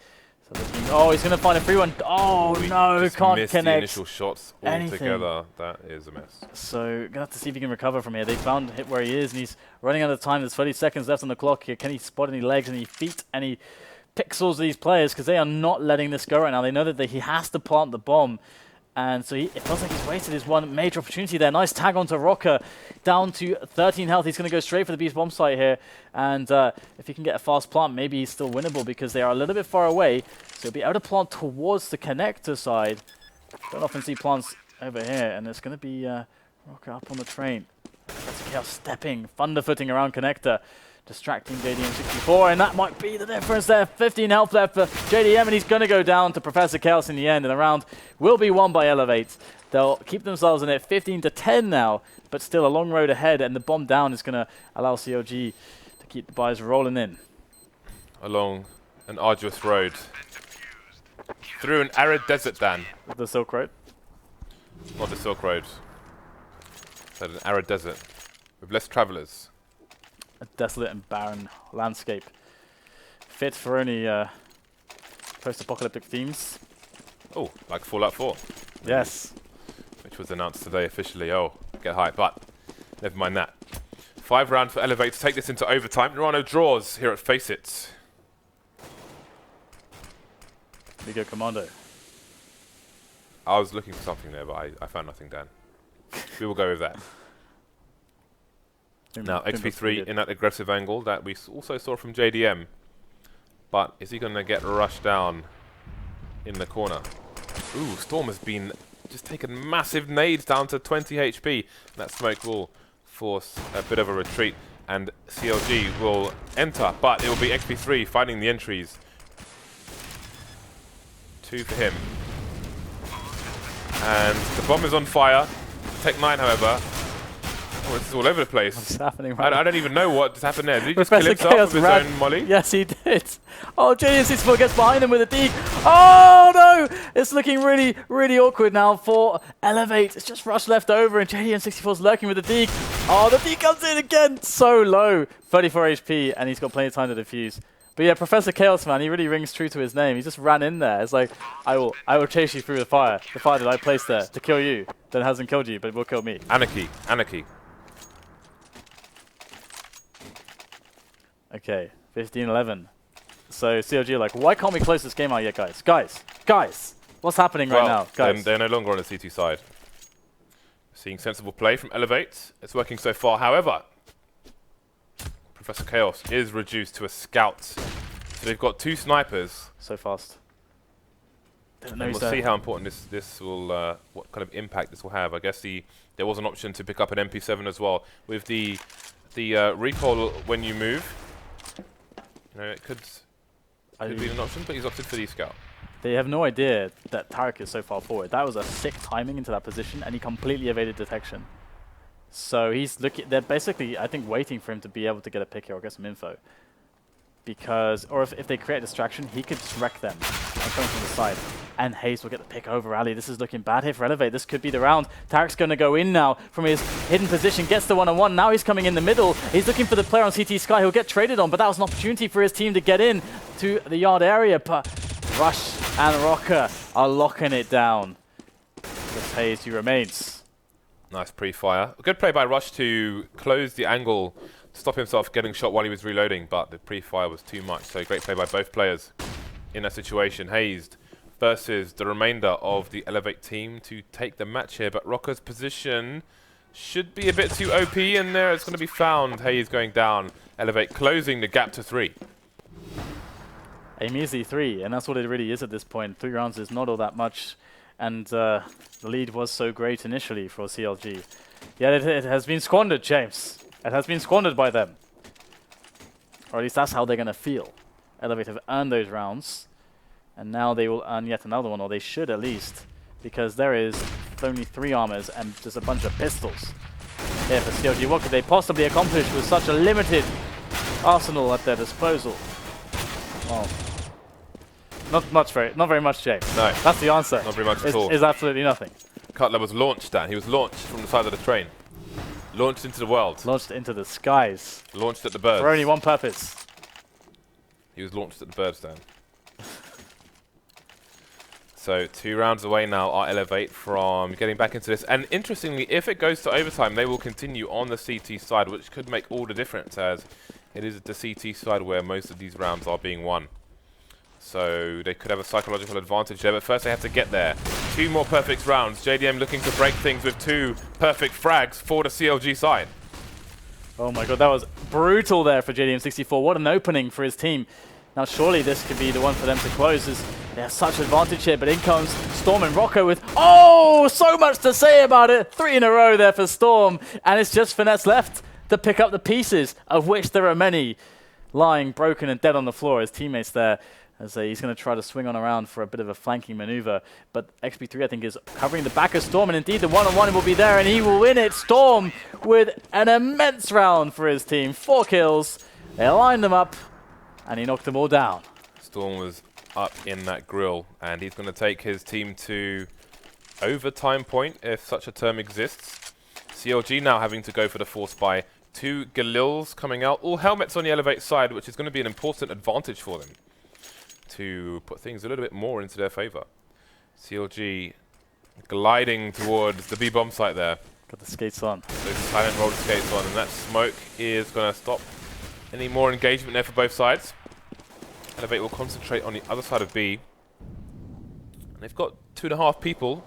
[SPEAKER 1] So oh, he's going to find a free one. Oh, no, can't
[SPEAKER 2] missed
[SPEAKER 1] connect.
[SPEAKER 2] The initial shots altogether. That is a mess.
[SPEAKER 1] So, going to have to see if he can recover from here. They found hit where he is, and he's running out of time. There's 30 seconds left on the clock here. Can he spot any legs, any feet, any pixels of these players? Because they are not letting this go right now. They know that he has to plant the bomb. And so it feels like he's wasted his one major opportunity there. Nice tag onto Roca, down to 13 health. He's going to go straight for the Beast bomb site here. And if he can get a fast plant, maybe he's still winnable because they are a little bit far away. So he'll be able to plant towards the connector side. Don't often see plants over here. And it's going to be Roca up on the train. That's Chaos stepping, thunderfooting around connector. Distracting JDM64, and that might be the difference there. 15 health left for JDM, and he's going to go down to Professor Chaos in the end, and the round will be won by eLevate. They'll keep themselves in it 15-10 now, but still a long road ahead, and the bomb down is going to allow CLG to keep the buys rolling in.
[SPEAKER 2] Along an arduous road. Through an arid desert, Dan.
[SPEAKER 1] The Silk Road?
[SPEAKER 2] Not the Silk Road. But an arid desert with less travellers.
[SPEAKER 1] A desolate and barren landscape. Fit for only post-apocalyptic themes.
[SPEAKER 2] Oh, like Fallout 4.
[SPEAKER 1] Yes.
[SPEAKER 2] Which was announced today officially. Oh, get hype, but never mind that. 5 round for eLevate to take this into overtime. There are no draws here at FACEIT.
[SPEAKER 1] We go Commando.
[SPEAKER 2] I was looking for something there, but I found nothing, Dan. We will go with that. Now, Xp3 in that aggressive angle that we also saw from JDM. But is he going to get rushed down in the corner? Ooh, Storm has been just taken massive nades down to 20 HP. That smoke will force a bit of a retreat, and CLG will enter, but it will be Xp3 finding the entries. 2 for him. And the bomb is on fire. Tech 9, however, Oh, this is all over the place.
[SPEAKER 1] What's happening right
[SPEAKER 2] I don't even know what's happened there. Did he just
[SPEAKER 1] Professor
[SPEAKER 2] kill himself
[SPEAKER 1] Chaos
[SPEAKER 2] with his
[SPEAKER 1] ran.
[SPEAKER 2] own molly?
[SPEAKER 1] Yes, he did. Oh, JDM64 gets behind him with a deke. Oh, no. It's looking really, really awkward now for eLevate. It's just Rush left over, and JDM64's lurking with the deke. Oh, the deke comes in again. So low. 34 HP, and he's got plenty of time to defuse. But yeah, Professor Chaos, man, he really rings true to his name. He just ran in there. It's like, I will chase you through the fire that I placed there to kill you. That hasn't killed you, but it will kill me.
[SPEAKER 2] Anarchy. Anarchy.
[SPEAKER 1] Okay, 15-11. So CLG are like, why can't we close this game out yet, guys? Guys, what's happening right now, guys?
[SPEAKER 2] They're no longer on the CT side. Seeing sensible play from eLevate. It's working so far. However, Professor Chaos is reduced to a scout. So they've got 2 snipers.
[SPEAKER 1] So fast.
[SPEAKER 2] And we'll see how important this will, what kind of impact this will have. I guess there was an option to pick up an MP7 as well. With the recoil when you move, you know, it could be an option, but he's opted for the scout.
[SPEAKER 1] They have no idea that Tarik is so far forward. That was a sick timing into that position, and he completely evaded detection. So he's looking. They're basically, I think, waiting for him to be able to get a pick here or get some info. Because, or if they create a distraction, he could just wreck them and come from the side. And hazed will get the pick over Ali. This is looking bad here for eLevate. This could be the round. Tarik's going to go in now from his hidden position, gets the one-on-one. Now he's coming in the middle. He's looking for the player on CT Sky. He'll get traded on, but that was an opportunity for his team to get in to the yard area. But Rush and roca are locking it down. Just hazed, he remains.
[SPEAKER 2] Nice pre-fire. A good play by Rush to close the angle, stop himself getting shot while he was reloading, but the pre-fire was too much. So great play by both players in that situation. Hazed versus the remainder of the eLevate team to take the match here, but roca's position should be a bit too OP, and there it's going to be found. Hazed going down. eLevate closing the gap to 3.
[SPEAKER 1] A measly 3, and that's what it really is at this point. 3 rounds is not all that much. And the lead was so great initially for CLG. Yet it has been squandered, James. It has been squandered by them. Or at least that's how they're going to feel. eLevate have earned those rounds. And now they will earn yet another one, or they should at least. Because there is only 3 armors and just a bunch of pistols. Here for CLG, what could they possibly accomplish with such a limited arsenal at their disposal? Well, not very much, James.
[SPEAKER 2] No.
[SPEAKER 1] That's the answer.
[SPEAKER 2] Not very much at all.
[SPEAKER 1] Is absolutely nothing.
[SPEAKER 2] Cutler was launched, Dan. He was launched from the side of the train. Launched into the world.
[SPEAKER 1] Launched into the skies.
[SPEAKER 2] Launched at the birds.
[SPEAKER 1] For only one purpose.
[SPEAKER 2] He was launched at the birds, Dan. So 2 rounds away now are eLevate from getting back into this. And interestingly, if it goes to overtime, they will continue on the CT side, which could make all the difference, as it is the CT side where most of these rounds are being won. So they could have a psychological advantage there, but first they have to get there. 2 more perfect rounds. JDM looking to break things with 2 perfect frags for the CLG side.
[SPEAKER 1] Oh my god, that was brutal there for JDM64. What an opening for his team. Now surely this could be the one for them to close, as they have such advantage here, but in comes Storm and roca with, oh, so much to say about it. 3 in a row there for Storm, and it's just FNS left to pick up the pieces, of which there are many lying broken and dead on the floor. His teammates there, as he's going to try to swing on around for a bit of a flanking maneuver. But Xp3, I think, is covering the back of Storm, and indeed the one-on-one will be there, and he will win it. Storm with an immense round for his team. 4 kills. They lined them up, and he knocked them all down.
[SPEAKER 2] Storm was up in that grill, and he's going to take his team to overtime point, if such a term exists. CLG now having to go for the force by 2 Galils coming out. All helmets on the eLevate side, which is going to be an important advantage for them to put things a little bit more into their favor. CLG gliding towards the B-bomb site there.
[SPEAKER 1] Got the skates on.
[SPEAKER 2] Those silent roller skates on, and that smoke is going to stop any more engagement there for both sides. eLevate will concentrate on the other side of B. And they've got 2.5 people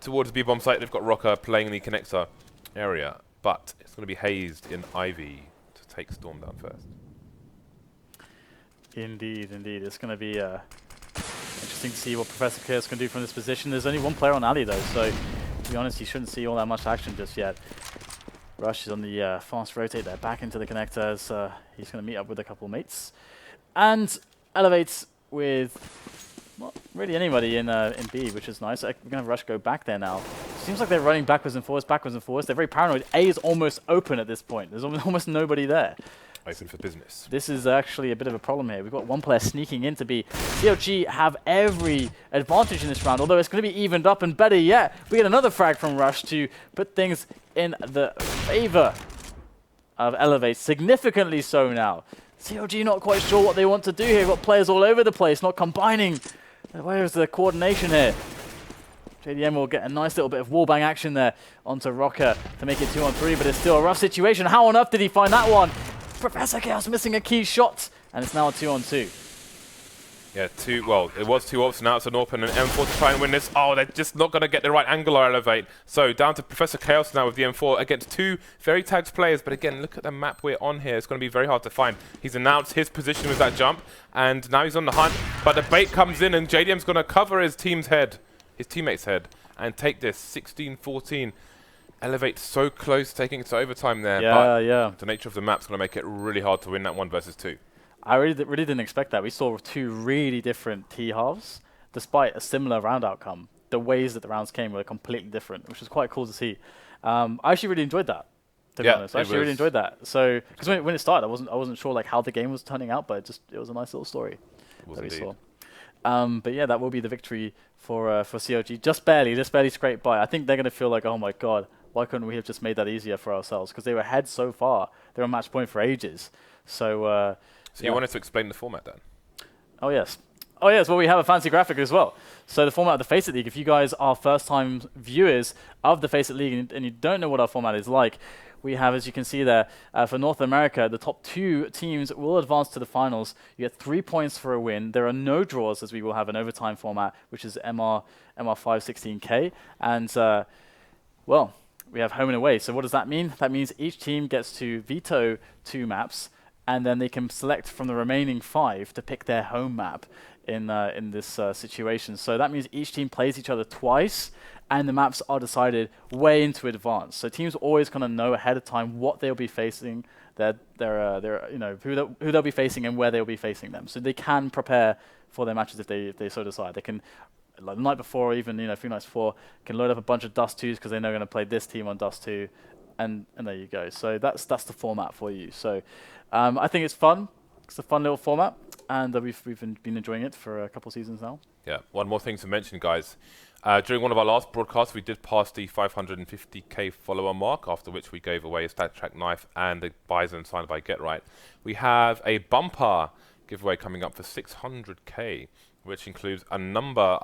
[SPEAKER 2] towards the B-bomb site. They've got roca playing in the connector area, but it's going to be hazed in Ivy to take Storm down first.
[SPEAKER 1] Indeed, indeed. It's going to be interesting to see what Professor Chaos can do from this position. There's only 1 player on Ali, though, so to be honest, he shouldn't see all that much action just yet. Rush is on the fast rotate there, back into the connector, as he's going to meet up with a couple of mates. And eLevate's with, well, really anybody in B, which is nice. We're going to have Rush go back there now. Seems like they're running backwards and forwards, backwards and forwards. They're very paranoid. A is almost open at this point. There's almost nobody there.
[SPEAKER 2] Open for business.
[SPEAKER 1] This is actually a bit of a problem here. We've got one player sneaking in to be. CLG have every advantage in this round, although it's going to be evened up, and better yet, we get another frag from Rush to put things in the favor of eLevate, significantly so now. CLG not quite sure what they want to do here. Got players all over the place, not combining. Where is the coordination here? JDM will get a nice little bit of wallbang action there onto roca to make it 2-on-3, but it's still a rough situation. How on earth did he find that one? Professor Chaos missing a key shot, and it's now a 2-on-2.
[SPEAKER 2] Yeah, well, it was 2 ops, now it's an open and M4 to try and win this. Oh, they're just not going to get the right angle or eLevate. So down to Professor Chaos now with the M4 against 2 very tagged players. But again, look at the map we're on here. It's going to be very hard to find. He's announced his position with that jump, and now he's on the hunt. But the bait comes in, and JDM's going to cover his team's head, his teammate's head, and take this 16-14. eLevate so close, taking it to overtime there.
[SPEAKER 1] Yeah.
[SPEAKER 2] The nature of the map's going to make it really hard to win that 1 versus 2.
[SPEAKER 1] I really didn't expect that. We saw 2 really different T-halves, despite a similar round outcome. The ways that the rounds came were completely different, which was quite cool to see. I actually really enjoyed that, to be honest. I actually really enjoyed that. So, because when it started, I wasn't sure like how the game was turning out, but it was a nice little story that we saw. But yeah, that will be the victory for CLG. Just barely scraped by. I think they're going to feel like, oh my god, why couldn't we have just made that easier for ourselves? Because they were ahead so far. They were on match point for ages. So.
[SPEAKER 2] So you wanted to explain the format then?
[SPEAKER 1] Oh yes. Well, we have a fancy graphic as well. So the format of the FACEIT League, if you guys are first-time viewers of the FACEIT League and you don't know what our format is like, we have, as you can see there, for North America, the top 2 teams will advance to the finals. You get 3 points for a win. There are no draws, as we will have an overtime format, which is MR5 16K. And, well, we have home and away. So what does that mean? That means each team gets to veto 2 maps, and then they can select from the remaining 5 to pick their home map in this situation. So that means each team plays each other twice, and the maps are decided way into advance. So teams always kind of know ahead of time what they'll be facing, who they'll be facing and where they'll be facing them. So they can prepare for their matches if they so decide. They can, like the night before, or even a few nights before, can load up a bunch of Dust 2s because they know they're going to play this team on Dust 2, and there you go. So that's the format for you. So. I think it's fun. It's a fun little format, and we've been enjoying it for a couple of seasons now. Yeah.
[SPEAKER 2] One more thing to mention, guys. During one of our last broadcasts, we did pass the 550k follower mark, after which we gave away a StatTrak knife and a Bison signed by GetRight. We have a bumper giveaway coming up for 600k, which includes a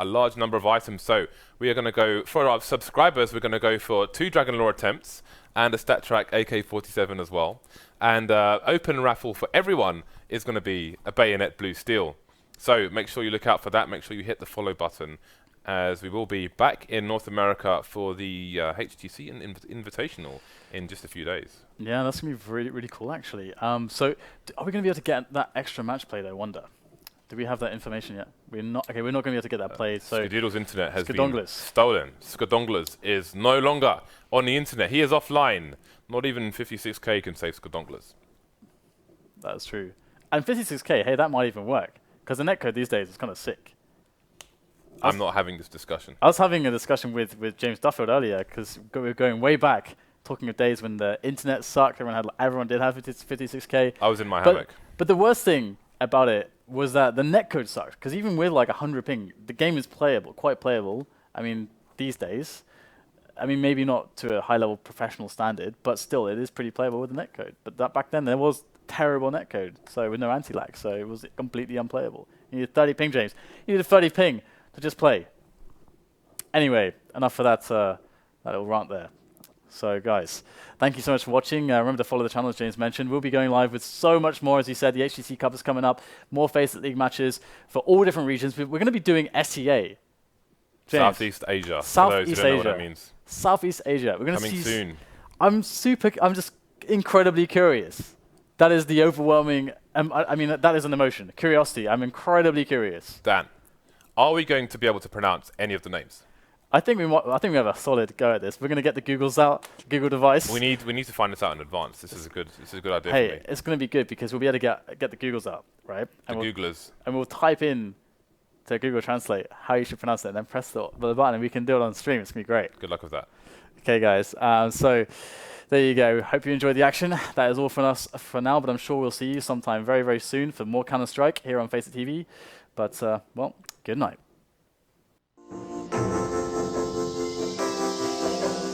[SPEAKER 2] large number of items. So we are going to go, for our subscribers, we're going to go for 2 Dragon Lore attempts and a StatTrak AK-47 as well. And open raffle for everyone is going to be a Bayonet Blue Steel. So make sure you look out for that. Make sure you hit the follow button, as we will be back in North America for the HTC Invitational in just a few days. Yeah,
[SPEAKER 1] that's going to be really, really cool, actually. So are we going to be able to get that extra match play, though, I wonder? Do we have that information yet? We're not going to be able to get that played. So
[SPEAKER 2] Skadoodle's internet has been stolen. Skadonglers is no longer on the internet. He is offline. Not even 56k can save Skadonglers.
[SPEAKER 1] That's true. And 56k, hey, that might even work. Because the netcode these days is kind of sick.
[SPEAKER 2] I'm not having this discussion.
[SPEAKER 1] I was having a discussion with James Duffield earlier, because we were going way back, talking of days when the internet sucked. Everyone did have 56k.
[SPEAKER 2] I was in my hammock.
[SPEAKER 1] But the worst thing about it was that the netcode sucked. Because even with like 100 ping, the game is playable, quite playable. I mean, these days. I mean, maybe not to a high-level professional standard, but still, it is pretty playable with the netcode. But back then, there was terrible netcode, so with no anti-lag, so it was completely unplayable. You needed 30 ping, James. You needed 30 ping to just play. Anyway, enough for that little rant there. So, guys, thank you so much for watching. Remember to follow the channel, as James mentioned. We'll be going live with so much more, as he said. The HTC Cup is coming up. More FACEIT League matches for all different regions. We're going to be doing SEA. James.
[SPEAKER 2] Southeast Asia.
[SPEAKER 1] Southeast Asia.
[SPEAKER 2] Know what that means.
[SPEAKER 1] Southeast Asia. We're going to
[SPEAKER 2] see soon.
[SPEAKER 1] I'm just incredibly curious. That is the overwhelming. I mean, that is an emotion. Curiosity. I'm incredibly curious.
[SPEAKER 2] Dan, are we going to be able to pronounce any of the names?
[SPEAKER 1] I think we have a solid go at this. We're going to get the Googles out, Google device.
[SPEAKER 2] We need to find this out in advance. This is a good idea.
[SPEAKER 1] Hey,
[SPEAKER 2] for me.
[SPEAKER 1] It's going to be good because we'll be able to get the Googles out, right?
[SPEAKER 2] The Googlers.
[SPEAKER 1] And we'll type in to Google Translate how you should pronounce it, and then press the button, and we can do it on stream. It's gonna be great.
[SPEAKER 2] Good luck with that.
[SPEAKER 1] Okay, guys. So there you go. Hope you enjoyed the action. That is all from us for now, but I'm sure we'll see you sometime very, very soon for more Counter-Strike here on FACEIT TV. But well, good night.